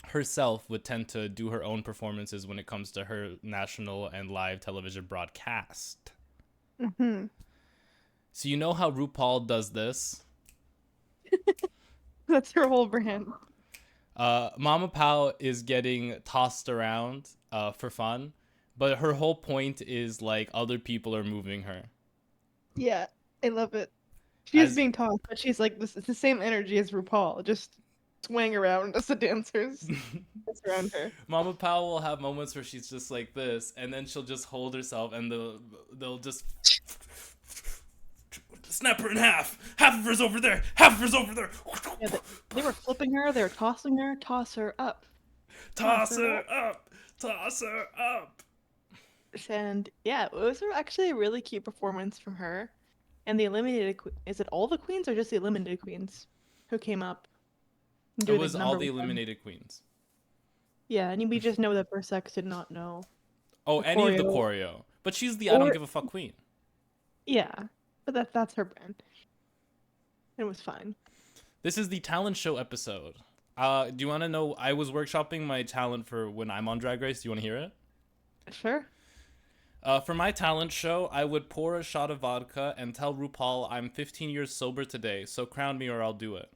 herself would tend to do her own performances when it comes to her national and live television broadcast. Mm-hmm. So you know how RuPaul does this? That's her whole brand. Mama Pow is getting tossed around for fun. But her whole point is, like, other people are moving her. Yeah, I love it. She's being tossed, but she's like, this is the same energy as RuPaul, just swaying around as the dancers around her. Mama Pow will have moments where she's just like this, and then she'll just hold herself, and they'll just snap her in half. Half of her's over there. Half of her's over there. Yeah, they were flipping her. They were tossing her. Toss her up. Toss her up. Toss her up. And yeah, it was actually a really cute performance from her. And the eliminated is it all the queens or just the eliminated queens who came up and It doing the was all number the with them? eliminated queens. Yeah, and we just know that versex did not know Oh, the any of the choreo. choreo. But she's the I don't Or give a fuck queen. yeah, but that's her brand. It was fine. This is the talent show episode. Do you want to know? I was workshopping my talent for when I'm on Drag Race. Do you want to hear it? Sure. For my talent show, I would pour a shot of vodka and tell RuPaul I'm 15 years sober today, so crown me or I'll do it.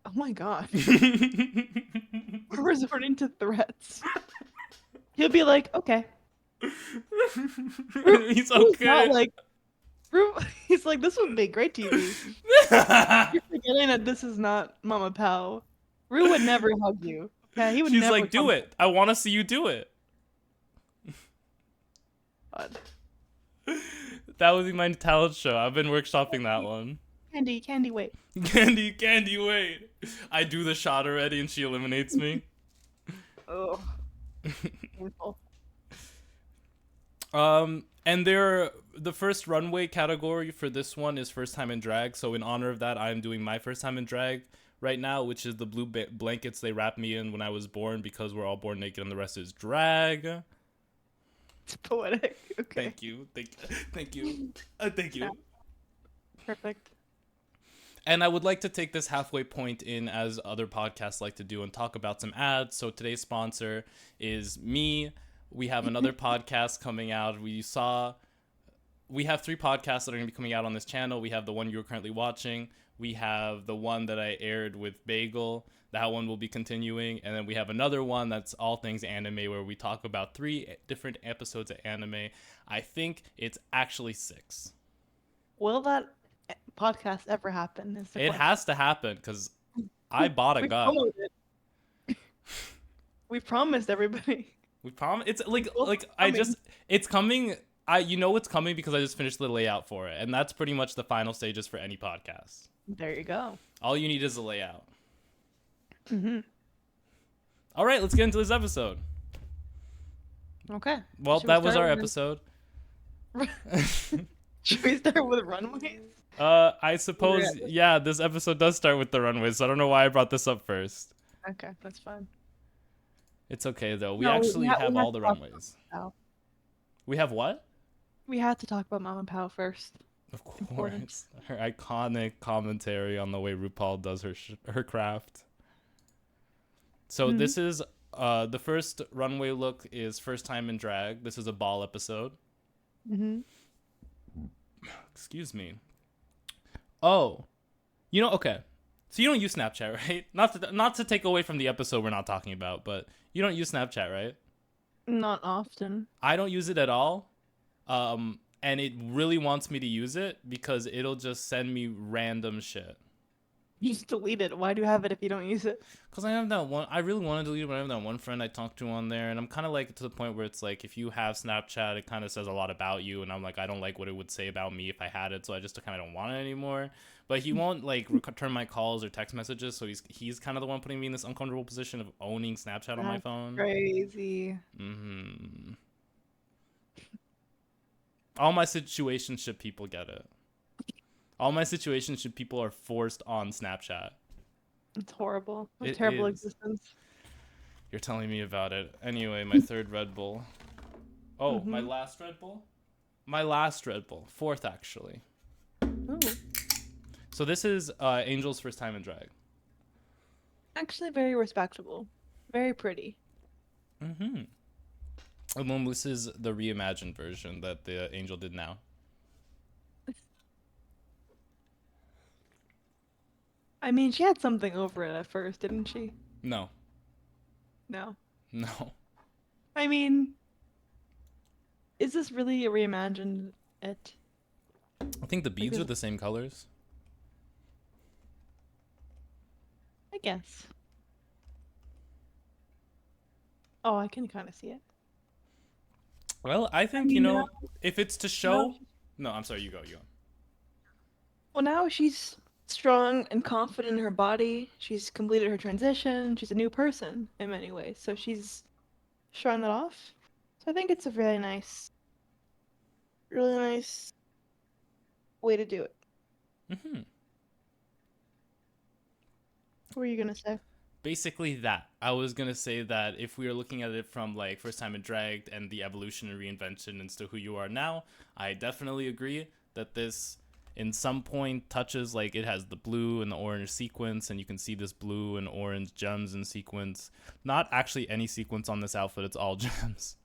Oh my god. We're resorting to threats. He'll be like, okay. He's Ru's not okay. like he's like, this would be great TV. You're forgetting that this is not Mama Pow. Rue would never hug you. Okay, he would She's never like, do come it. I want to see you do it. forward. That would be my talent show. I've been workshopping that one. Candy, wait. Candy, wait. I do the shot already and she eliminates me. Oh, painful. And the first runway category for this one is first time in drag. So in honor of that, I'm doing my first time in drag right now, which is the blue blankets they wrapped me in when I was born because we're all born naked and the rest is drag. It's poetic. Okay. Thank you. Thank you. Perfect. And I would like to take this halfway point in as other podcasts like to do and talk about some ads. So today's sponsor is me. We have another podcast coming out. We have 3 podcasts that are going to be coming out on this channel. We have the one you're currently watching. We have the one that I aired with Bagel. That one will be continuing. And then we have another one that's all things anime where we talk about 3 different episodes of anime. I think it's actually 6. Will that podcast ever happen? Is the It question. has to happen because I bought a We gun. promoted it. We promised everybody. We promise. It's like It's I coming. just it's coming. You know it's coming because I just finished the layout for it, and that's pretty much the final stages for any podcast. There you go. All you need is a layout. Mm-hmm. All right, let's get into this episode. Okay. Well, Should we that was start our with- episode. Should we start with runways? I suppose Yeah. this episode does start with the runways. So I don't know why I brought this up first. Okay, that's fine. It's okay though. We No, actually have all the to talk runways. about We have what? We had to talk about Mama Pow first. Of Important. course, her iconic commentary on the way RuPaul does her craft. So Mhm. this is the first runway look is first time in drag. This is a ball episode. Mm-hmm. Excuse me. Oh, okay. So you don't use Snapchat, right? Not to take away from the episode we're not talking about, but you don't use Snapchat, right? Not often. I don't use it at all. And it really wants me to use it because it'll just send me random shit. You just delete it. Why do you have it if you don't use it? Because I have that one, I really want to delete it, but I have that one friend I talked to on there, and I'm kind of like to the point where it's like, if you have Snapchat, it kind of says a lot about you, and I'm like, I don't like what it would say about me if I had it, so I just kind of don't want it anymore. But he won't like return my calls or text messages, so he's kind of the one putting me in this uncomfortable position of owning Snapchat on my phone. Crazy. Mm-hmm. All my situationship people get it. All my situationship people are forced on Snapchat. It's horrible. A It terrible is. existence. You're telling me about it. Anyway, my third Red Bull. Oh, my Mhm. last Red Bull? My last Red Bull. 4th, actually. Ooh. So this is Angel's first time in drag. Actually, very respectable. Very pretty. Mm-hmm. And then this is the reimagined version that the Angel did now. I mean, she had something over it at first, didn't she? No. No. No. I mean, is this really a reimagined it? I think the beads Because- are the same colors. I guess. Oh, I can kind of see it. Well, I think, mean, if it's to show... No, I'm sorry, you go. Well, now she's strong and confident in her body. She's completed her transition. She's a new person in many ways. So she's showing that off. So I think it's a really nice way to do it. Mm-hmm. What were you gonna say? Basically that. I was gonna say that if we are looking at it from like first time in drag and the evolution and reinvention and still who you are now, I definitely agree that this in some point touches like it has the blue and the orange sequence, and you can see this blue and orange gems in sequence. Not actually any sequence on this outfit, it's all gems.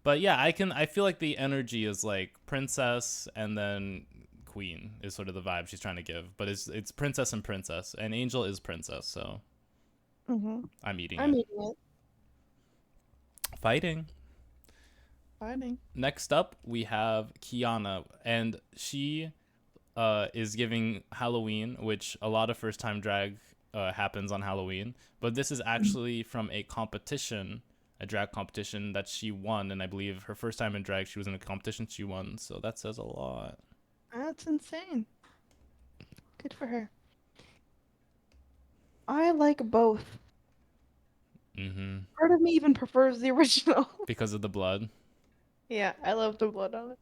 But yeah, I feel like the energy is like princess and then queen is sort of the vibe she's trying to give. But it's princess and Angel is princess, so Mm-hmm. I'm eating I'm it. eating it. Fighting. Fighting. Next up, we have Khianna, and she is giving Halloween, which a lot of first time drag happens on Halloween. But this is actually from a competition, a drag competition that she won, and I believe her first time in drag, she was in a competition she won. So that says a lot. That's insane. Good for her. I like both. Mm-hmm. Part of me even prefers the original. Because of the blood. Yeah, I love the blood on it.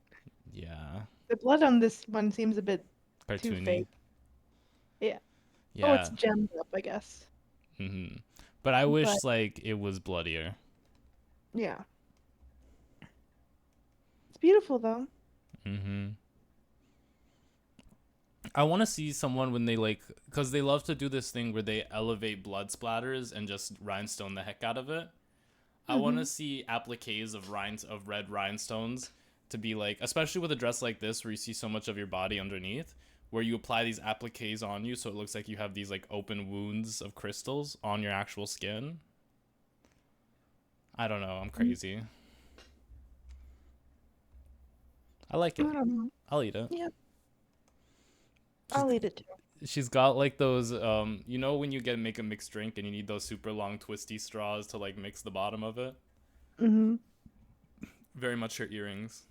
Yeah. The blood on this one seems a bit too Cartoony. fake. Yeah. Oh, it's Yeah. gemmed up, I guess. Mm-hmm. But I But wish like it was bloodier. yeah. It's beautiful though. Mm-hmm. I want to see someone when they like, because they love to do this thing where they elevate blood splatters and just rhinestone the heck out of it. I want to see appliques of red rhinestones to be like, especially with a dress like this where you see so much of your body underneath, where you apply these appliques on you so it looks like you have these like open wounds of crystals on your actual skin. I don't know. I'm crazy. I like it. I don't know. I'll eat it. Yeah, She's, I'll eat it too. she's got like those you know when you make a mixed drink and you need those super long twisty straws to like mix the bottom of it. Mm-hmm. Very much her earrings.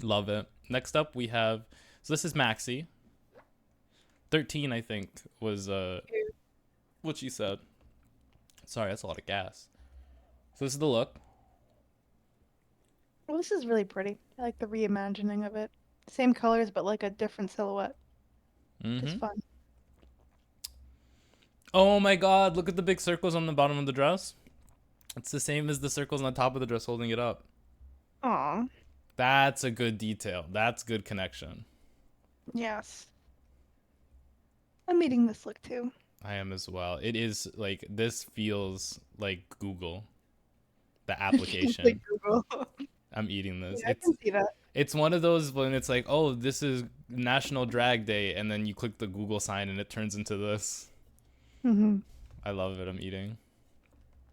Love it. Next up we have, so this is Maxie. 13 I think was what she said. Sorry, that's a lot of gas. So this is the look. Well, this is really pretty. I like the reimagining of it. Same colors, but like a different silhouette. Which is Mm-hmm. fun. Oh my god, look at the big circles on the bottom of the dress. It's the same as the circles on the top of the dress holding it up. Aw. That's a good detail. That's good connection. Yes. I'm eating this look too. I am as well. It is like, this feels like Google, the Feels like application. Google. I'm eating this. Yeah, I can see that. It's one of those when it's like, oh, this is National Drag Day, and then you click the Google sign and it turns into this. Mm-hmm. I love it. I'm eating.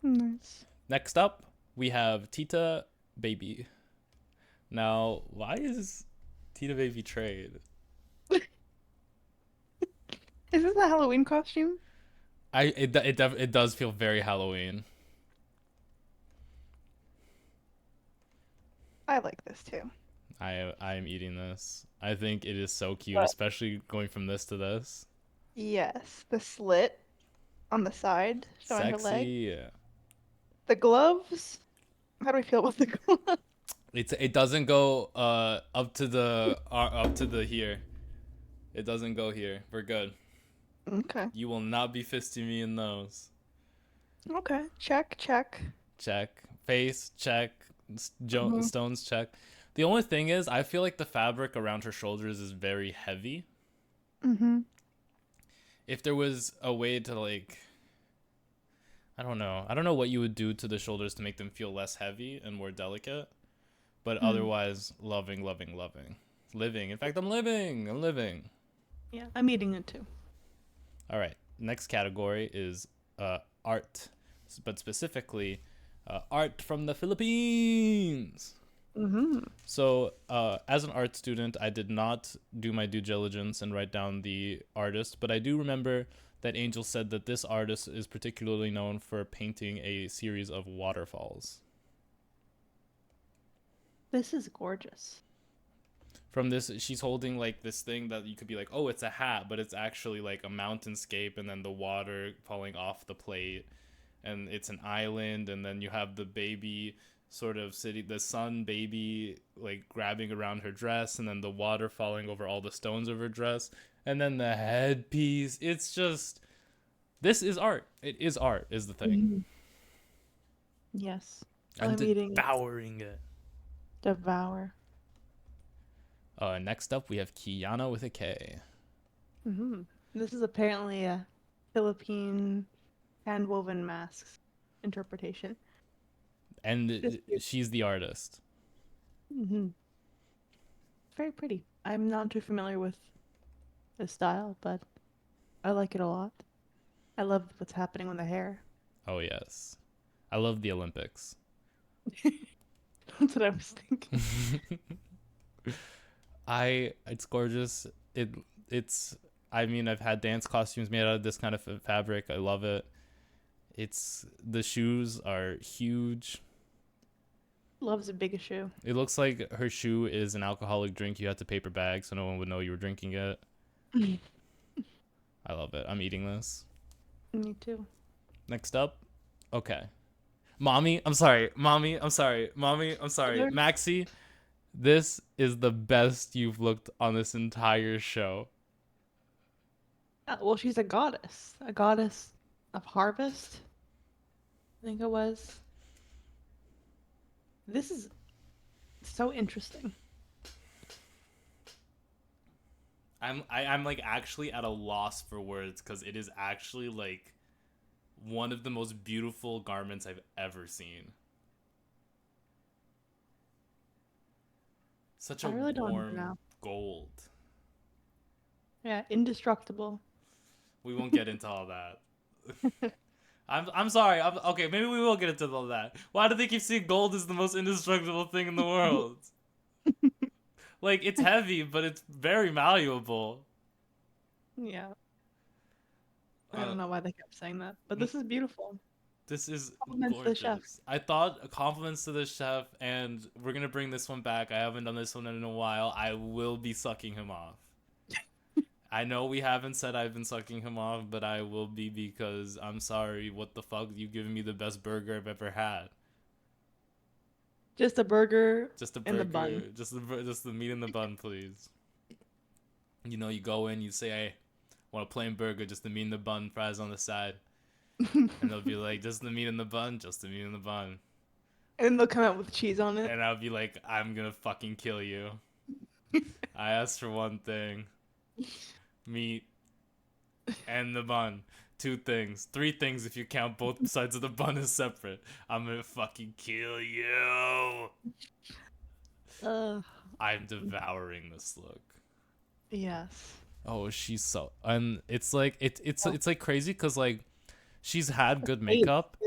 Nice. Next up, we have Tita Baby. Now, why is Tita Baby trade? Is this a Halloween costume? It does feel very Halloween. I like this too. I am eating this. I think it is so cute, But especially going from this to this. yes, the slit on the side showing her leg. Sexy. The gloves. How do we feel about the gloves? It doesn't go up to the here. It doesn't go here. We're good. Okay. You will not be fisting me in those. Okay. Check, check. Check. Face check. Mhm. Stones check. The only thing is, I feel like the fabric around her shoulders is very heavy. Mm-hmm. If there was a way to like, I don't know. I don't know what you would do to the shoulders to make them feel less heavy and more delicate. But otherwise, loving, loving, loving. Living. In fact, I'm living. I'm living. Yeah, I'm eating it too. All right. Next category is art, but specifically art from the Philippines. Mm-hmm. So, as an art student, I did not do my due diligence and write down the artist, but I do remember that Angel said that this artist is particularly known for painting a series of waterfalls. This is gorgeous. From this, she's holding like this thing that you could be like, oh, it's a hat, but it's actually like a mountainscape and then the water falling off the plate. and it's an island, and then you have the baby sort of sitting, the sun baby like grabbing around her dress, and then the water falling over all the stones of her dress, and then the headpiece. It's just, this is art. It is art, is the thing. Mhm. Yes. I'm I'm eating it. devouring it. Devour. Next up we have Khianna with a K. This is apparently a Philippine hand-woven masks interpretation. And she's the artist. Very pretty. I'm not too familiar with the style, but I like it a lot. I love what's happening with the hair. Oh yes, I love the Olympics. That's what I was thinking. It's gorgeous. It's I mean, I've had dance costumes made out of this kind of fabric. I love it. The shoes are huge. Loves a big shoe. It looks like her shoe is an alcoholic drink you had to paper bag so no one would know you were drinking it. I love it. I'm eating this. Me too. Next up. Okay. Mommy, I'm sorry. Maxie, this is the best you've looked on this entire show. Well, she's a goddess of harvest. I think it was. This is so interesting. I'm like actually at a loss for words because it is actually like one of the most beautiful garments I've ever seen. Such a really don't warm know. gold. Yeah, indestructible. We won't get into all that. I'm sorry. Okay, maybe we will get into all that. Why do they keep saying gold is the most indestructible thing in the world? Like, it's heavy, but it's very malleable. Yeah. I don't know why they kept saying that, but this is beautiful. This is Compliments to the chef. gorgeous. I thought compliments to the chef, and we're gonna bring this one back. I haven't done this one in a while. I will be sucking him off. I know we haven't said I've been sucking him off, but I will be because I'm sorry. What the fuck? You've given me the best burger I've ever had. Just a burger. Just a burger. And the bun. Just the meat in the bun, please. You know, you go in, you say, "Hey, want a plain burger, just the meat in the bun, fries on the side," and they'll be like, "Just the meat in the bun, just the meat in the bun." And then they'll come out with cheese on it. And I'll be like, "I'm gonna fucking kill you." I asked for one thing. Meat and the bun. 2 things. 3 things if you count both sides of the bun as separate. I'm gonna fucking kill you. I'm devouring this look. Yes. Oh, she's so, and it's like it's like crazy because like she's had good makeup.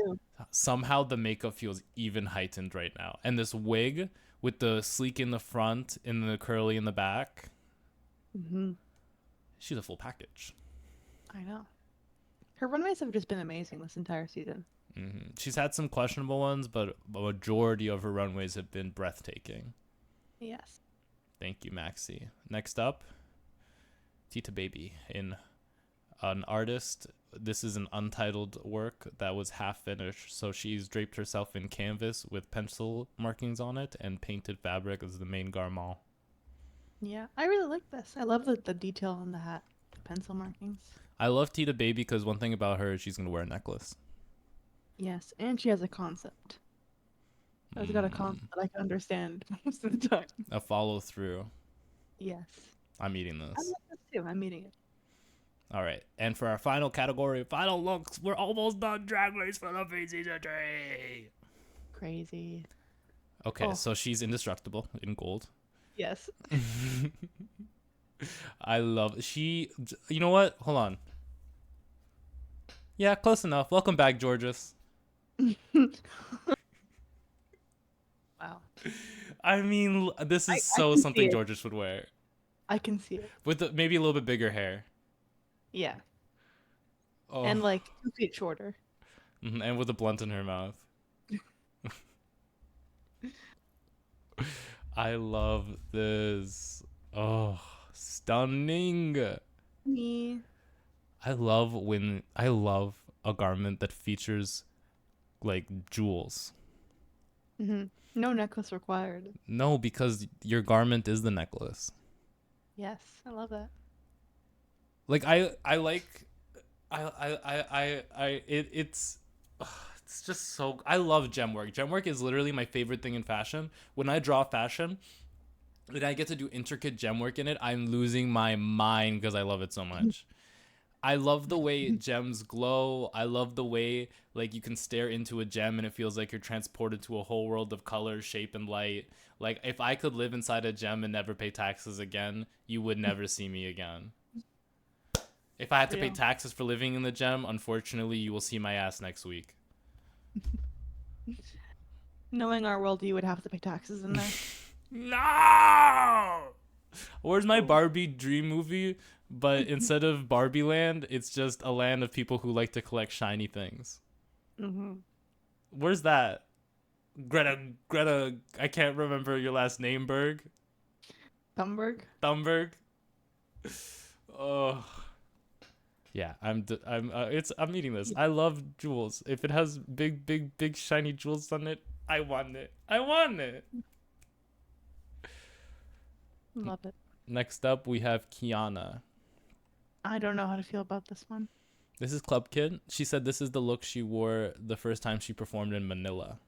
Somehow the makeup feels even heightened right now, and this wig with the sleek in the front and the curly in the back. She's a full package. I know. Her runways have just been amazing this entire season. She's had some questionable ones, but a majority of her runways have been breathtaking. Yes. Thank you, Maxie. Next up, Tita Baby in an artist. This is an untitled work that was half finished, so she's draped herself in canvas with pencil markings on it and painted fabric as the main garment. Yeah, I really like this. I love the detail on the hat, the pencil markings. I love Tita Baby because one thing about her is she's going to wear a necklace. Yes, and she has a concept. She's got a concept that I can understand most of the time. A follow through. Yes. I'm eating this. I like this too. I'm eating it. All right. And for our final category, final looks, we're almost done. Drag Race Philippines Season 3. Crazy. Okay, so she's indestructible in gold. Yes. I love you know what? Hold on. Yeah, close enough. Welcome back, Georges. Wow. I mean, this is something Georges would wear. I can see it. With maybe a little bit bigger hair. Yeah. Oh. And like 2 feet shorter. And with a blunt in her mouth. I love this. Oh, stunning. Me. I love a garment that features like jewels. No necklace required. No, because your garment is the necklace. Yes, I love that. Like I like it's it's just so I love gem work. Gem work is literally my favorite thing in fashion. When I draw fashion and I get to do intricate gem work in it, I'm losing my mind because I love it so much. I love the way gems glow. I love the way like you can stare into a gem and it feels like you're transported to a whole world of color, shape, and light. Like if I could live inside a gem and never pay taxes again, you would never see me again. If I had to pay Real. taxes for living in the gem, unfortunately, you will see my ass next week. Knowing our world, you would have to pay taxes in there. No! Where's my Barbie dream movie? But instead of Barbie Land, it's just a land of people who like to collect shiny things. Where's that? Greta, I can't remember your last name, Berg. Thunberg? Thunberg. Oh. Yeah, I'm eating this. I love jewels. If it has big shiny jewels on it, I want it. I want it. Love it. Next up, we have Khianna. I don't know how to feel about this one. This is Club Kid. She said this is the look she wore the first time she performed in Manila.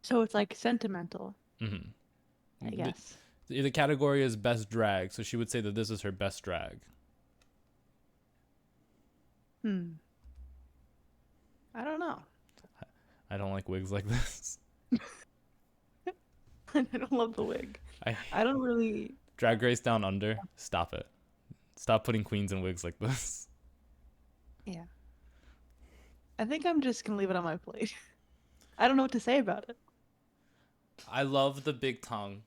So it's like sentimental, Mm-hmm. I guess. The category is best drag, so she would say that this is her best drag. I don't know. I don't like wigs like this. I don't love the wig. I don't really. Drag Race Down Under. Stop it. Stop putting queens in wigs like this. Yeah. I think I'm just gonna leave it on my plate. I don't know what to say about it. I love the big tongue.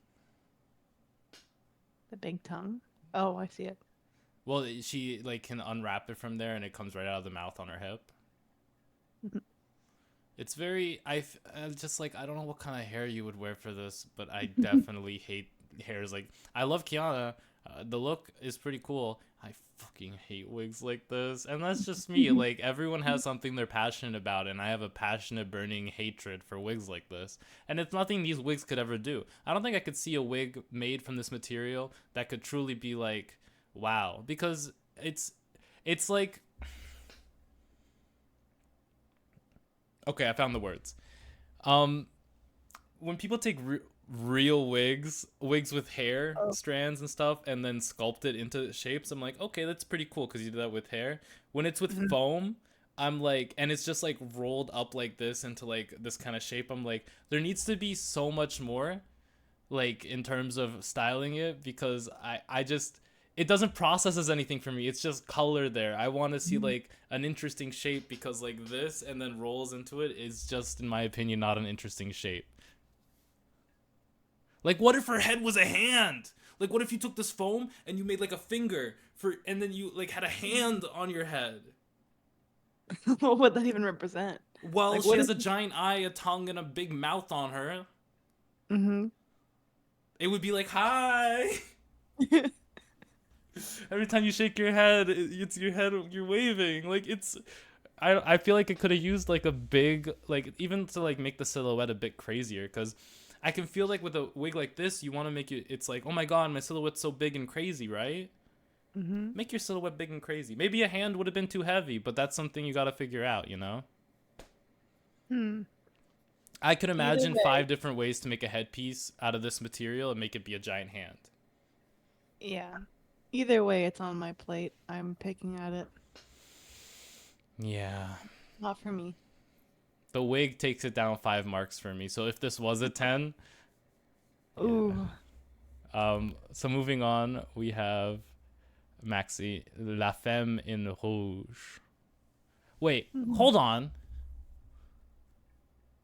The big tongue. Oh, I see it. Well, she like can unwrap it from there, and it comes right out of the mouth on her hip. It's very. I just like I don't know what kind of hair you would wear for this, but I definitely hate hairs. Like I love Khianna. The look is pretty cool. I fucking hate wigs like this, and that's just me. Like everyone has something they're passionate about, and I have a passionate, burning hatred for wigs like this. And it's nothing these wigs could ever do. I don't think I could see a wig made from this material that could truly be like, wow, because it's like. Okay, I found the words. When people take real wigs with hair strands and stuff, and then sculpt it into shapes, I'm like, okay, that's pretty cool because you do that with hair. When it's with foam, I'm like, and it's just like rolled up like this into like this kind of shape. I'm like, there needs to be so much more, like in terms of styling it, because I just. It doesn't process as anything for me. It's just color there. I want to see like an interesting shape because like this and then rolls into it is just, in my opinion, not an interesting shape. Like, what if her head was a hand? Like, what if you took this foam and you made like a finger and then you like had a hand on your head? What would that even represent? Well, like, she has a giant eye, a tongue, and a big mouth on her. It would be like, hi. Every time you shake your head, it's your head you're waving. Like it's I feel like it could have used like a big like even to like make the silhouette a bit crazier, because I can feel like with a wig like this you want to make it's like, oh my god, my silhouette's so big and crazy, right? Make your silhouette big and crazy. Maybe a hand would have been too heavy, but that's something you got to figure out, you know? I could imagine 5 different ways to make a headpiece out of this material and make it be a giant hand. Yeah. Either way, it's on my plate. I'm picking at it. Yeah. Not for me. The wig takes it down 5 marks for me. So if this was a 10. Ooh. So moving on, we have Maxie, La Femme in Rouge. Wait, hold on.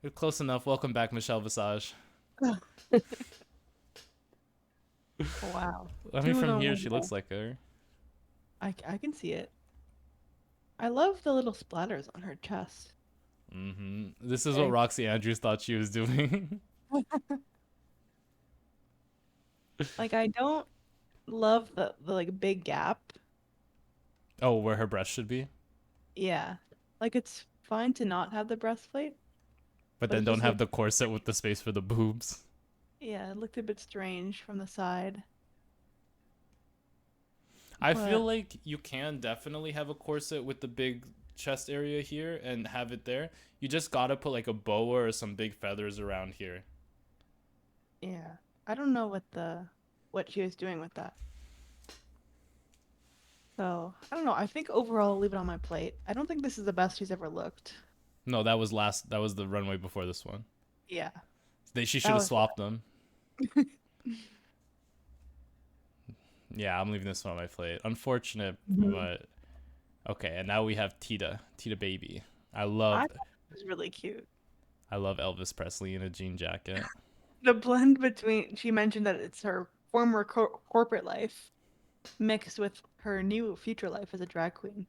You're close enough. Welcome back, Michelle Visage. Wow. I mean, from here, she looks like her. I can see it. I love the little splatters on her chest. This is what Roxy Andrews thought she was doing. Like, I don't love the like big gap. Oh, where her breast should be? Yeah. Like, it's fine to not have the breastplate. But But then it don't just have the corset with the space for the boobs. Yeah, it looked a bit strange from the side. I feel But like you can definitely have a corset with the big chest area here and have it there. You just gotta put like a boa or some big feathers around here. yeah, I don't know what she was doing with that. So I don't know. I think overall I'll leave it on my plate. I don't think this is the best she's ever looked. No, that was last. That was the runway before this one. Yeah, She that should have was swapped them. Yeah, I'm leaving this one on my plate. Unfortunate, Mhm. but okay. And now we have Tita baby. I thought it was really cute. I love Elvis Presley in a jean jacket. The blend between she mentioned that it's her former corporate life mixed with her new future life as a drag queen.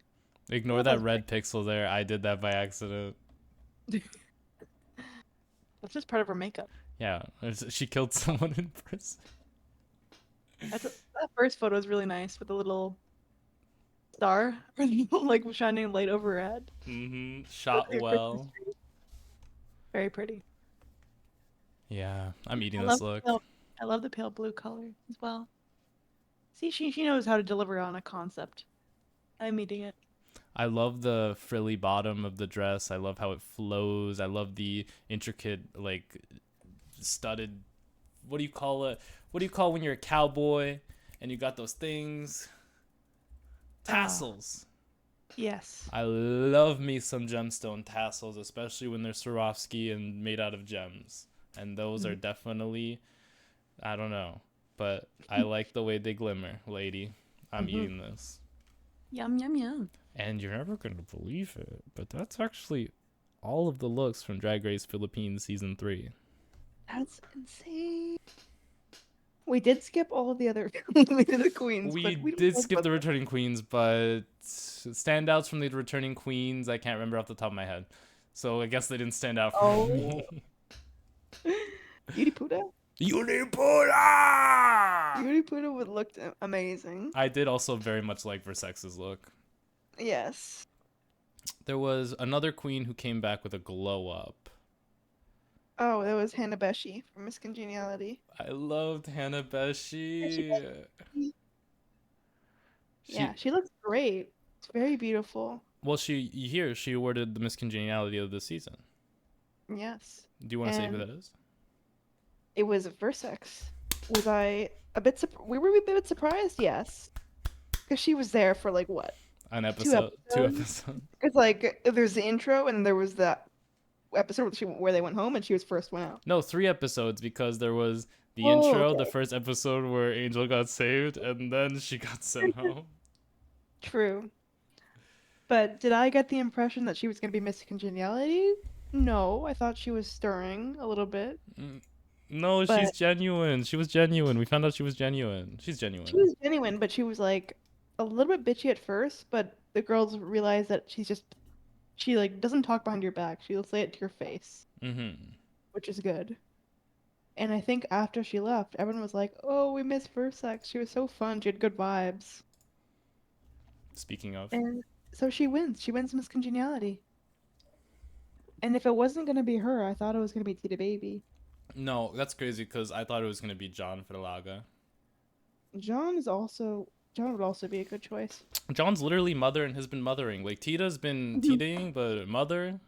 I Ignore thought that that was red pixel there. I did that by accident. very, that's just part of her makeup. Yeah, she killed someone in prison. That first photo is really nice with the little star like shining light over her head. Shot Like a Christmas well. tree. Very pretty. Yeah, I'm eating I this love look. I love the pale blue color as well. See, she knows how to deliver on a concept. I'm eating it. I love the frilly bottom of the dress. I love how it flows. I love the intricate, like, studded. What do you call it? What do you call when you're a cowboy and you got those things? Tassels. Yes. I love me some gemstone tassels, especially when they're Swarovski and made out of gems. And those are definitely, I don't know, but I like the way they glimmer, lady. I'm Mm-hmm. eating this. Yum yum yum. And you're never going to believe it, but that's actually all of the looks from Drag Race Philippines Season 3. That's insane. We did skip all of the other the queens, We but we don't did talk skip about the them. returning queens, but standouts from the returning queens, I can't remember off the top of my head. So I guess they didn't stand out for Oh, me. Yudipota? Yudipota! Yudipota would look amazing. I did also very much like Versex's look. Yes. There was another queen who came back with a glow up. Oh, that was Hannah Beshi from Miss Congeniality. I loved Hannah Beshi. Yeah, She she looks great. It's very beautiful. well, she awarded the Miss Congeniality of the season. Yes. Do you want to say who And that is? it was versex. Was I a bit we were a bit surprised? Yes. Because she was there for like what? An Two episode, two episodes? episodes. Because like there's the intro and there was that episode where they went home and she was first one out. No, 3 episodes because there was the Oh, intro, the okay. first episode where Angel got saved, and then she got sent home. True. But did I get the impression that she was going to be Miss Congeniality? No, I thought she was stirring a little bit. Mm, No, she's But genuine. She was genuine. We found out she was genuine. She's she genuine. was genuine, but she was like a little bit bitchy at first, but the girls realized that she like doesn't talk behind your back. She'll say it to your face, Mm-hmm. which is good. And I think after she left, everyone was like, "Oh, we miss Versex. She was so fun. She had good vibes." Speaking of, And so she wins. She wins Miss Congeniality. And if it wasn't gonna be her, I thought it was gonna be Tita Baby. no, that's crazy because I thought it was gonna be John Verlaga. John would also be a good choice. John's literally mother and has been mothering. Like Tita's been titaing, but mother.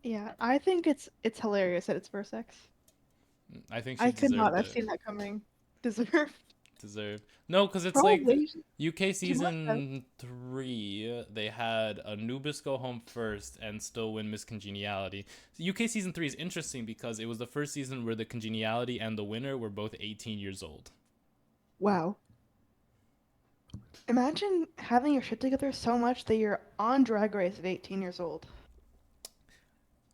Yeah, I think it's hilarious that it's Versex. I think she I could not deserved have it. seen that coming. Deserved. Deserved. No, because it's like Probably. UK She must have. season 3. They had Anubis go home first and still win Miss Congeniality. So UK season 3 is interesting because it was the first season where the Congeniality and the winner were both 18 years old. Wow. Imagine having your shit together so much that you're on Drag Race at 18 years old.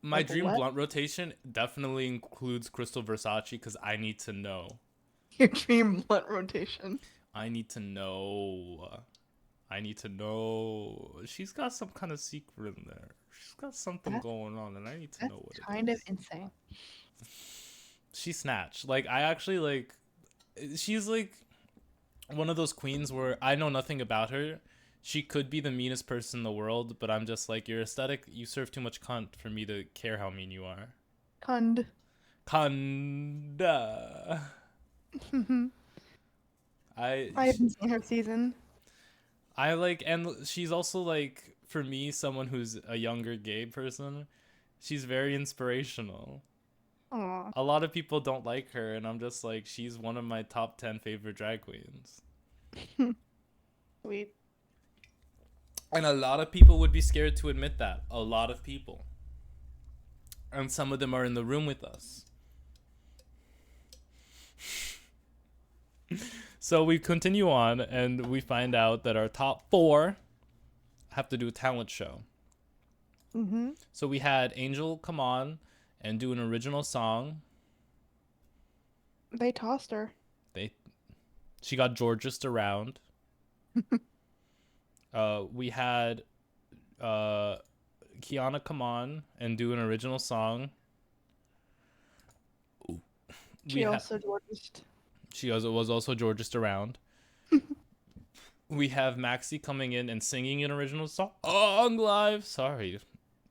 My Like dream what? blunt rotation definitely includes Crystal Versace because I need to know. Your dream blunt rotation. I need to know. I need to know. She's got some kind of secret in there. She's got something That's going on, and I need to that's know what it kind of is. insane. She snatched. Like I actually she's like one of those queens where I know nothing about her. she could be the meanest person in the world, but I'm just like, your aesthetic, you serve too much cunt for me to care how mean you are. Cund. Kanda. I I haven't seen her season. I like, and she's also like, for me, someone who's a younger gay person. She's very inspirational. Aw. A lot of people don't like her, and I'm just like, she's one of my top 10 favorite drag queens. Sweet. And a lot of people would be scared to admit that. A lot of people. And some of them are in the room with us. So we continue on, and we find out that our top 4 have to do a talent show. Mm-hmm. So we had Angel come on and do an original song. They tossed her. She got Georgist around. We had Khianna come on and do an original song. She also Georgist. She was also Georgist around. We have Maxie coming in and singing an original song live. Sorry.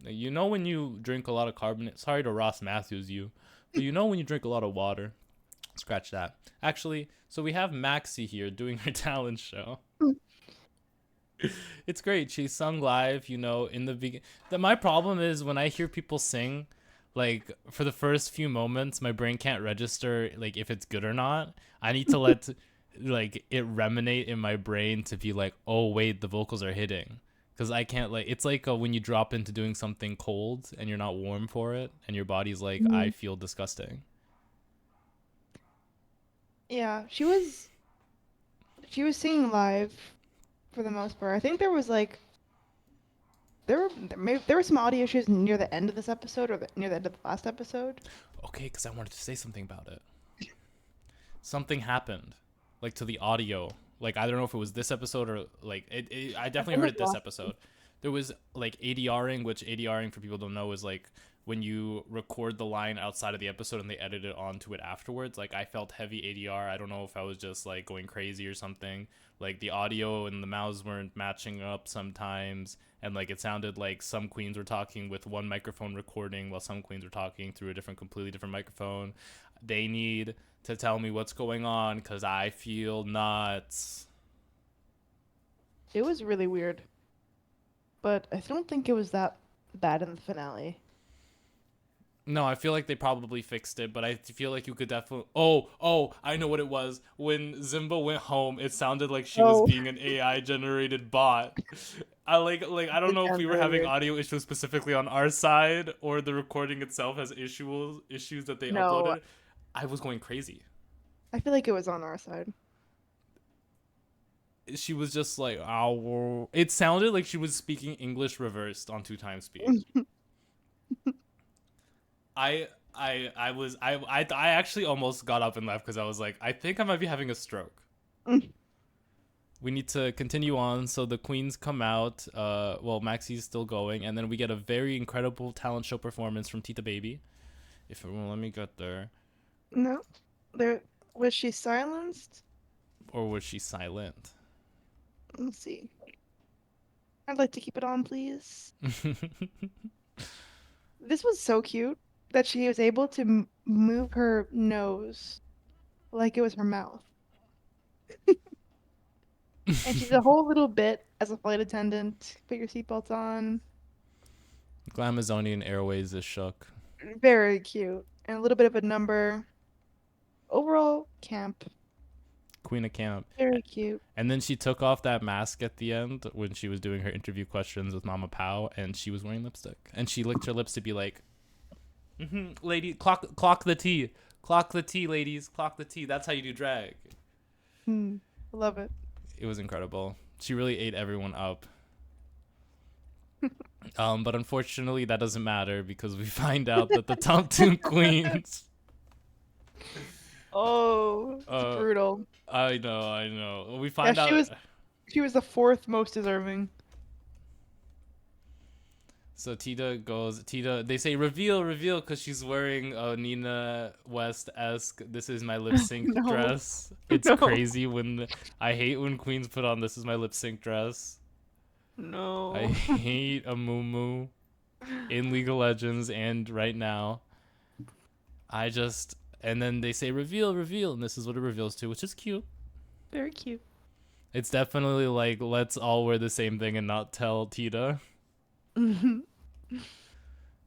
You know when you drink a lot of carbonate. Sorry to Ross Matthews, but you know when you drink a lot of water. Scratch that. Actually, so we have Maxie here doing her talent show. It's great. She sung live, in the beginning. My problem is when I hear people sing, like, for the first few moments, my brain can't register, like, if it's good or not. I need to let, like, it reminate in my brain to be like, oh, wait, the vocals are hitting. Because I can't, like, it's like when you drop into doing something cold and you're not warm for it, and your body's like, I feel disgusting. Yeah, she was singing live for the most part. I think there was like there were some audio issues near the end of this episode or near the end of the last episode. Okay, because I wanted to say something about it. Something happened, like, to the audio. Like, I don't know if it was this episode or like I definitely heard it this episode. There was like ADRing, which ADRing, for people who don't know, is like when you record the line outside of the episode and they edit it onto it afterwards. Like, I felt heavy ADR. I don't know if I was just like going crazy or something. Like, the audio and the mouths weren't matching up sometimes, and like it sounded like some queens were talking with one microphone recording while some queens were talking through a completely different microphone. They need to tell me what's going on because I feel nuts. It was really weird, but I don't think it was that bad in the finale. No, I feel like they probably fixed it, but I feel like you could definitely. Oh, I know what it was. When Zimba went home, it sounded like she was being an AI generated bot. I don't know if we were having audio issues specifically on our side or the recording itself has issues that they uploaded. I was going crazy. I feel like it was on our side. She was just like, "Ow." It sounded like she was speaking English reversed on 2 times speed. I actually almost got up and left because I was like, I think I might be having a stroke. We need to continue on. So the queens come out. Maxie's still going, and then we get a very incredible talent show performance from Tita Baby. If it won't let me get there. No, was she silenced? Or was she silent? Let's see. I'd like to keep it on, please. This was so cute that she was able to move her nose like it was her mouth. And she did a whole little bit as a flight attendant. Put your seatbelts on. Glamazonian Airways is shook. Very cute. And a little bit of a number. Overall, camp. Queen of camp. Very cute. And then she took off that mask at the end when she was doing her interview questions with Mama Pow, and she was wearing lipstick. And she licked her lips to be like, lady, clock the tea. Clock the tea, ladies. Clock the tea. That's how you do drag. Love it. It was incredible. She really ate everyone up. But unfortunately, that doesn't matter because we find out that the top 2 queens. Oh, it's brutal. I know. We find out she was the 4th most deserving. So Tita, they say reveal because she's wearing a Nina West-esque "This Is My Lip Sync" dress. It's crazy I hate when queens put on "This Is My Lip Sync" dress. I No. hate a moo in League of Legends and right now. And then they say reveal, and this is what it reveals to, which is cute. Very cute. It's definitely like, let's all wear the same thing and not tell Tita.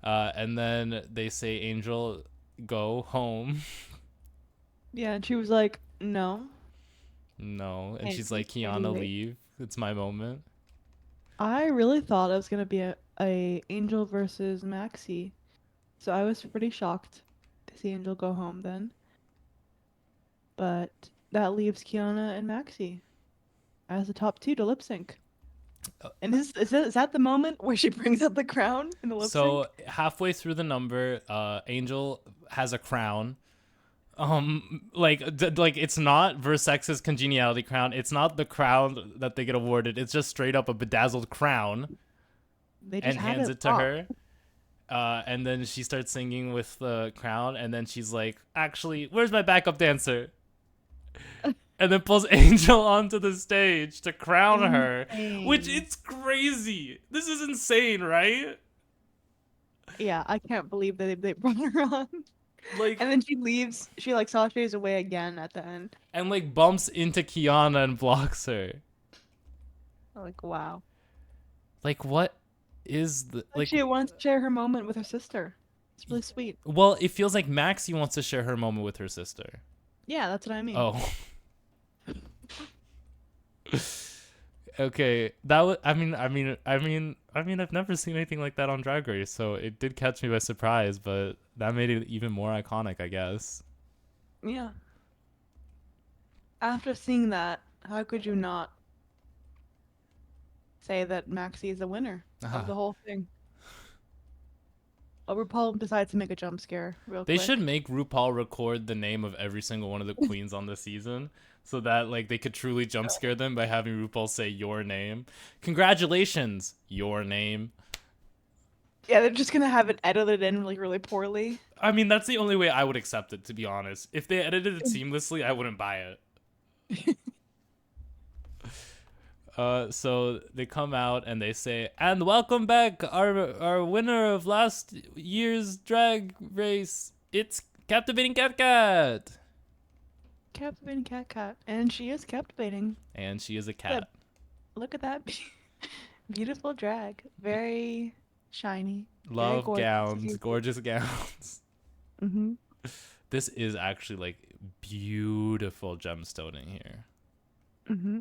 And then they say, Angel, go home. Yeah, and she was like, no. No. And And she's like, Khianna, leave. It's my moment. I really thought it was gonna be a Angel versus Maxie, so I was pretty shocked to see Angel go home then. But that leaves Khianna and Maxie as the top two to lip sync. And is that the moment where she brings out the crown in the lip So sync? halfway through the number, Angel has a crown. Like it's not Versex's congeniality crown. It's not the crown that they get awarded. It's just straight up a bedazzled crown, They just and had hands it it to up. her. And then she starts singing with the crown, and then she's like, "Actually, where's my backup dancer?" And then pulls Angel onto the stage to crown her, which Insane. it's crazy. This is insane, right? Yeah, I can't believe that they brought her on. Like, And then she leaves. She like sashays away again at the end. and like bumps into Khianna and blocks her. Like, wow. Like, what is the Like like? she wants to share her moment with her sister. It's really sweet. Well, it feels like Maxie wants to share her moment with her sister. Yeah, that's what I mean. Oh. Okay, that was. I've never seen anything like that on Drag Race, so it did catch me by surprise. But that made it even more iconic, I guess. Yeah. After seeing that, how could you not say that Maxie is the winner of the whole thing? Oh, RuPaul decides to make a jump scare real They quick. should make RuPaul record the name of every single one of the queens on the season, so that like they could truly jump scare them by having RuPaul say your name. Congratulations, your name. Yeah, they're just gonna have it edited in like really poorly. I mean, that's the only way I would accept it, to be honest. If they edited it seamlessly, I wouldn't buy it. So they come out and they say, "And welcome back, our winner of last year's drag race. It's Captivating Cat Cat." Captivating cat, and she is captivating. And she is a cat. Look at that beautiful drag, very shiny. Love very gowns, gorgeous gowns. Mm-hmm. This is actually like beautiful gemstoning here. Mm-hmm.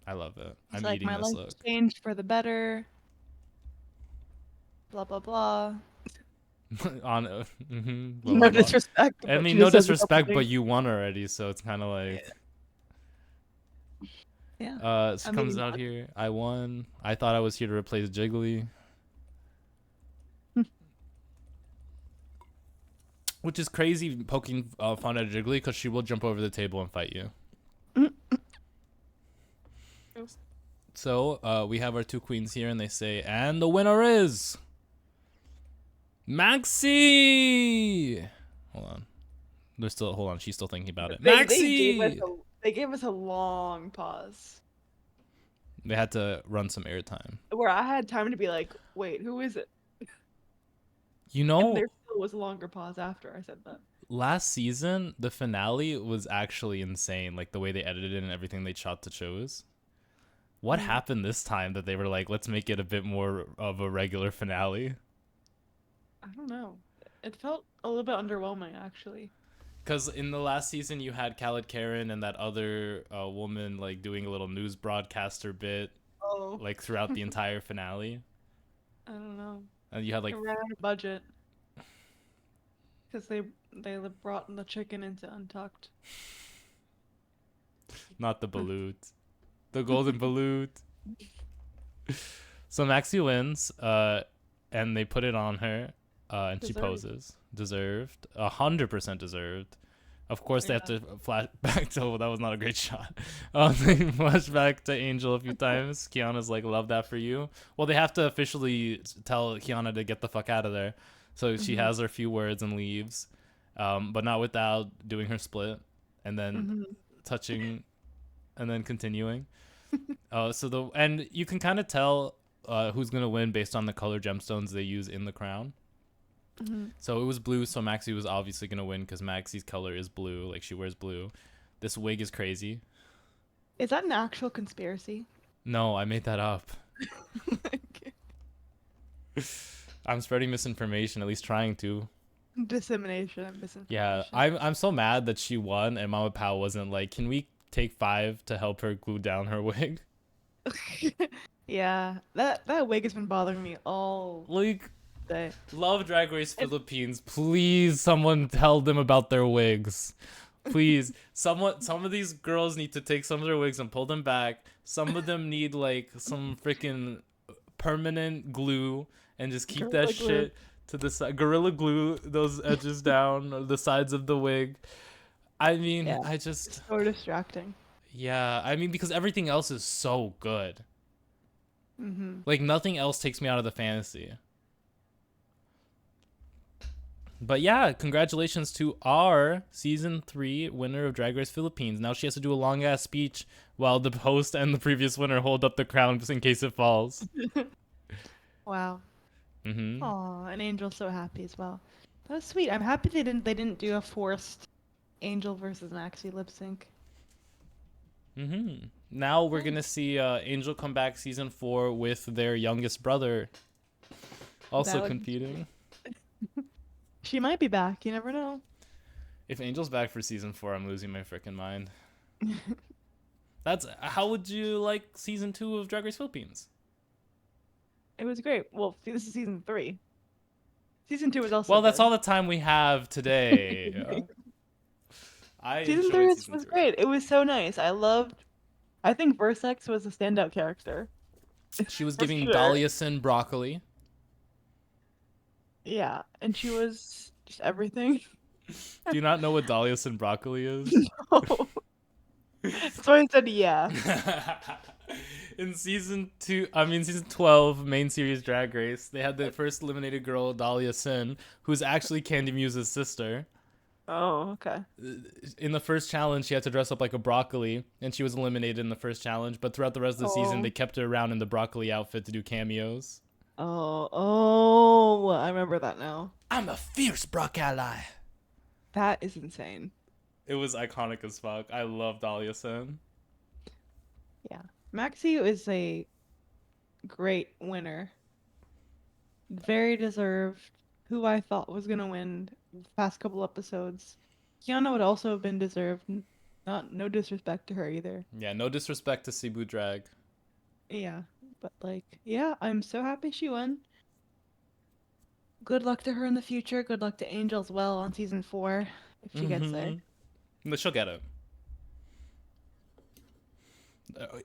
I love it. It's I'm like eating my this life look. changed for the better. Blah blah blah. On blah, No blah, blah. disrespect. I but mean, she no just says a couple disrespect, but things. you won already, so it's kind of like. Yeah. She I comes mean, out here. I won. I thought I was here to replace Jiggly. Which is crazy poking fun at Jiggly because she will jump over the table and fight you. So we have our two queens here, and they say, "And the winner is Maxie." Hold on. Hold on. She's still thinking about it. Maxie. They gave us a long pause They had to run some airtime. where I had time to be like, wait, who is it? You And know, there still was a longer pause after I said that. last season the finale was actually insane. Like the way they edited it and everything they shot to shows. What happened this time that they were like, let's make it a bit more of a regular finale? I don't know. It felt a little bit underwhelming, actually. Because in the last season, you had Khaled Karen and that other woman like doing a little news broadcaster bit, Oh, like throughout the entire finale. I don't know. And you had like It ran out of budget because they brought the chicken into Untucked. not the balut, the golden balut. So Maxie wins, and they put it on her, and she Deserved. poses. Deserved, 100% deserved. Of course, they have Yeah. to flash back to. Well, that was not a great shot. They flash back to Angel a few times. Kiana's like, "Love that for you." Well, they have to officially tell Khianna to get the fuck out of there. So she has her few words and leaves, but not without doing her split, and then touching, and then continuing. And you can kind of tell who's gonna win based on the color gemstones they use in the crown. Mm-hmm. So it was blue, so Maxie was obviously gonna win because Maxie's color is blue, like she wears blue. This wig is crazy. Is that an actual conspiracy? No, I made that up. Okay. I'm spreading misinformation, at least trying to. Dissemination and misinformation. Yeah, I'm so mad that she won and Mama Pao wasn't like, can we take 5 to help her glue down her wig? Yeah, that wig has been bothering me all Like, day. love Drag Race Philippines. Please, someone tell them about their wigs. Please, some of these girls need to take some of their wigs and pull them back. Some of them need like some freaking permanent glue and just keep Gorilla that glue. shit to the side. Gorilla glue those edges down or the sides of the wig. I mean, Yeah. I just So distracting. yeah. I mean, because everything else is so good. Mm-hmm. Like nothing else takes me out of the fantasy. But yeah, congratulations to our season 3 winner of Drag Race Philippines. Now she has to do a long ass speech while the host and the previous winner hold up the crown just in case it falls. Wow. Mm-hmm. Aw, and Angel's so happy as well. That was sweet. I'm happy they didn't do a forced Angel versus Maxie lip sync. Mm-hmm. Now we're gonna see Angel come back season 4 with their youngest brother also That would- competing. She might be back. You never know. If Angel's back for season 4, I'm losing my freaking mind. That's how would you like season 2 of Drag Race Philippines? It was great. Well, see, this is season 3. Season 2 was also Well, that's good. all the time we have today. Season 3 was great. It was so nice. I think Versex was a standout character. She was For giving sure. Dahlia Sin broccoli. Yeah, and she was just everything. Do you not know what Dahlia Sin broccoli is? No. That's why I said yeah. In season 12, main series Drag Race, they had the first eliminated girl, Dahlia Sin, who's actually Candy Muse's sister. Oh, okay. In the first challenge, she had to dress up like a broccoli, and she was eliminated in the first challenge. But throughout the rest of the season, Oh. they kept her around in the broccoli outfit to do cameos. Oh, I remember that now. I'm a fierce broccoli. That is insane. It was iconic as fuck. I love Dahlia Sin. Yeah. Maxie is a great winner. Very deserved. Who I thought was gonna win the past couple episodes. Khianna would also have been deserved. No disrespect to her either. Yeah, no disrespect to Cebu Drag. Yeah, but yeah, I'm so happy she won. Good luck to her in the future. Good luck to Angel as well on season 4 if she gets there. But she'll get it.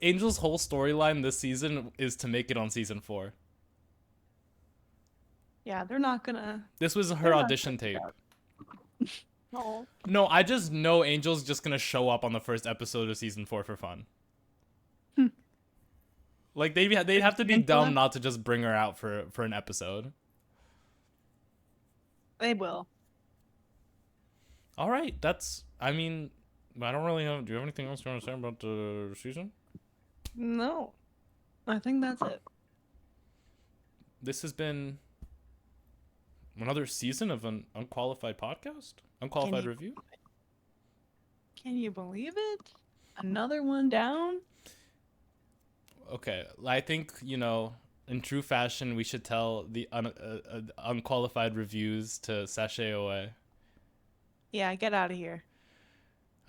Angel's whole storyline this season is to make it on season 4. Yeah, they're not gonna. This was her They're not audition tape. Oh. No, I just know Angel's just gonna show up on the first episode of season 4 for fun. Like they'd have to be dumb not to just bring her out for an episode. They will. All right, I mean, I don't really have. Do you have anything else you want to say about the season? No, I think that's it. This has been another season of an Unqualified podcast, Unqualified review. Can you believe it? Another one down? Okay, I think, in true fashion, we should tell the Unqualified reviews to sashay away. Yeah, get out of here.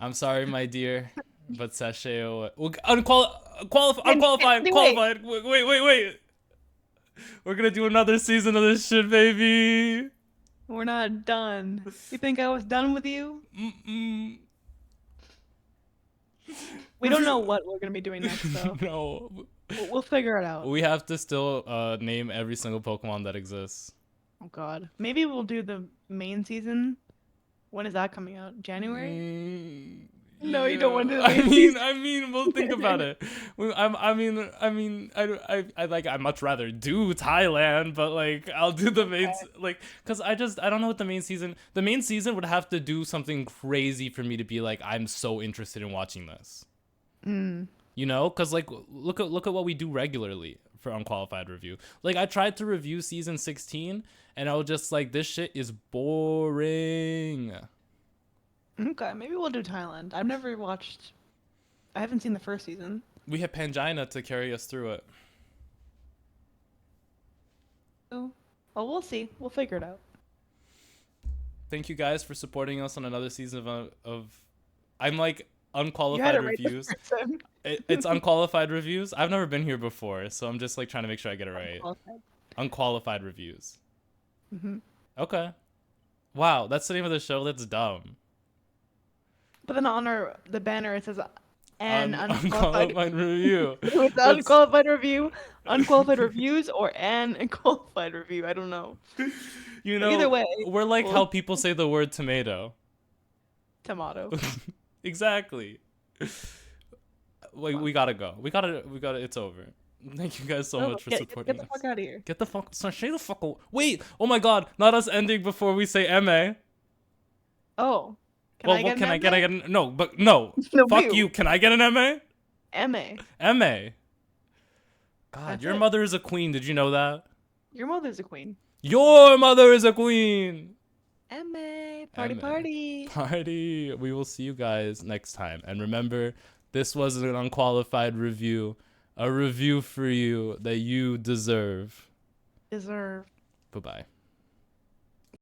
I'm sorry, my dear, but sashay away. Unqualified. Wait. We're gonna do another season of this shit, baby. We're not done. You think I was done with you? Mm-mm. We don't know what we're gonna be doing next, though. No. We'll figure it out. We have to still name every single Pokemon that exists. Oh God. Maybe we'll do the main season. When is that coming out? January? No, you don't want to do the main season. I mean, we'll think about it. I'd much rather do Thailand, but I'll do the main, cause I don't know what the main season would have to do something crazy for me to be like, I'm so interested in watching this. You know, because like look at what we do regularly for Unqualified review. Like I tried to review season 16 and I was just like, this shit is boring. Okay, maybe we'll do Thailand. I've never watched. I haven't seen the first season. We have Pangina to carry us through it. Oh, well, we'll see. We'll figure it out. Thank you guys for supporting us on another season of I'm like You had Unqualified it right the reviews. first time. It's Unqualified reviews. I've never been here before, so I'm just like trying to make sure I get it right. Unqualified reviews. Mm-hmm. Okay. Wow, that's the name of the show. That's dumb. But then on the banner it says an Unqualified review. With the unqualified review, unqualified reviews, or an unqualified review. I don't know. You know, either way, we're like how people say the word tomato. Tomato. Exactly. Wait, we gotta go. We gotta. It's over. Thank you guys so much for supporting us. Get the fuck out of here. Get the fuck. Stay the fuck away. Wait. Oh my god. Not us ending before we say MA. Oh. Can I get an no, but no. No, Fuck you. Can I get an MA? MA. MA. God, That's your it. mother is a queen. Did you know that? Your mother's a queen. Your mother is a queen. MA. Party MA. party. Party. We will see you guys next time. And remember, this was an Unqualified review. A review for you that you deserve. Deserve. Bye-bye.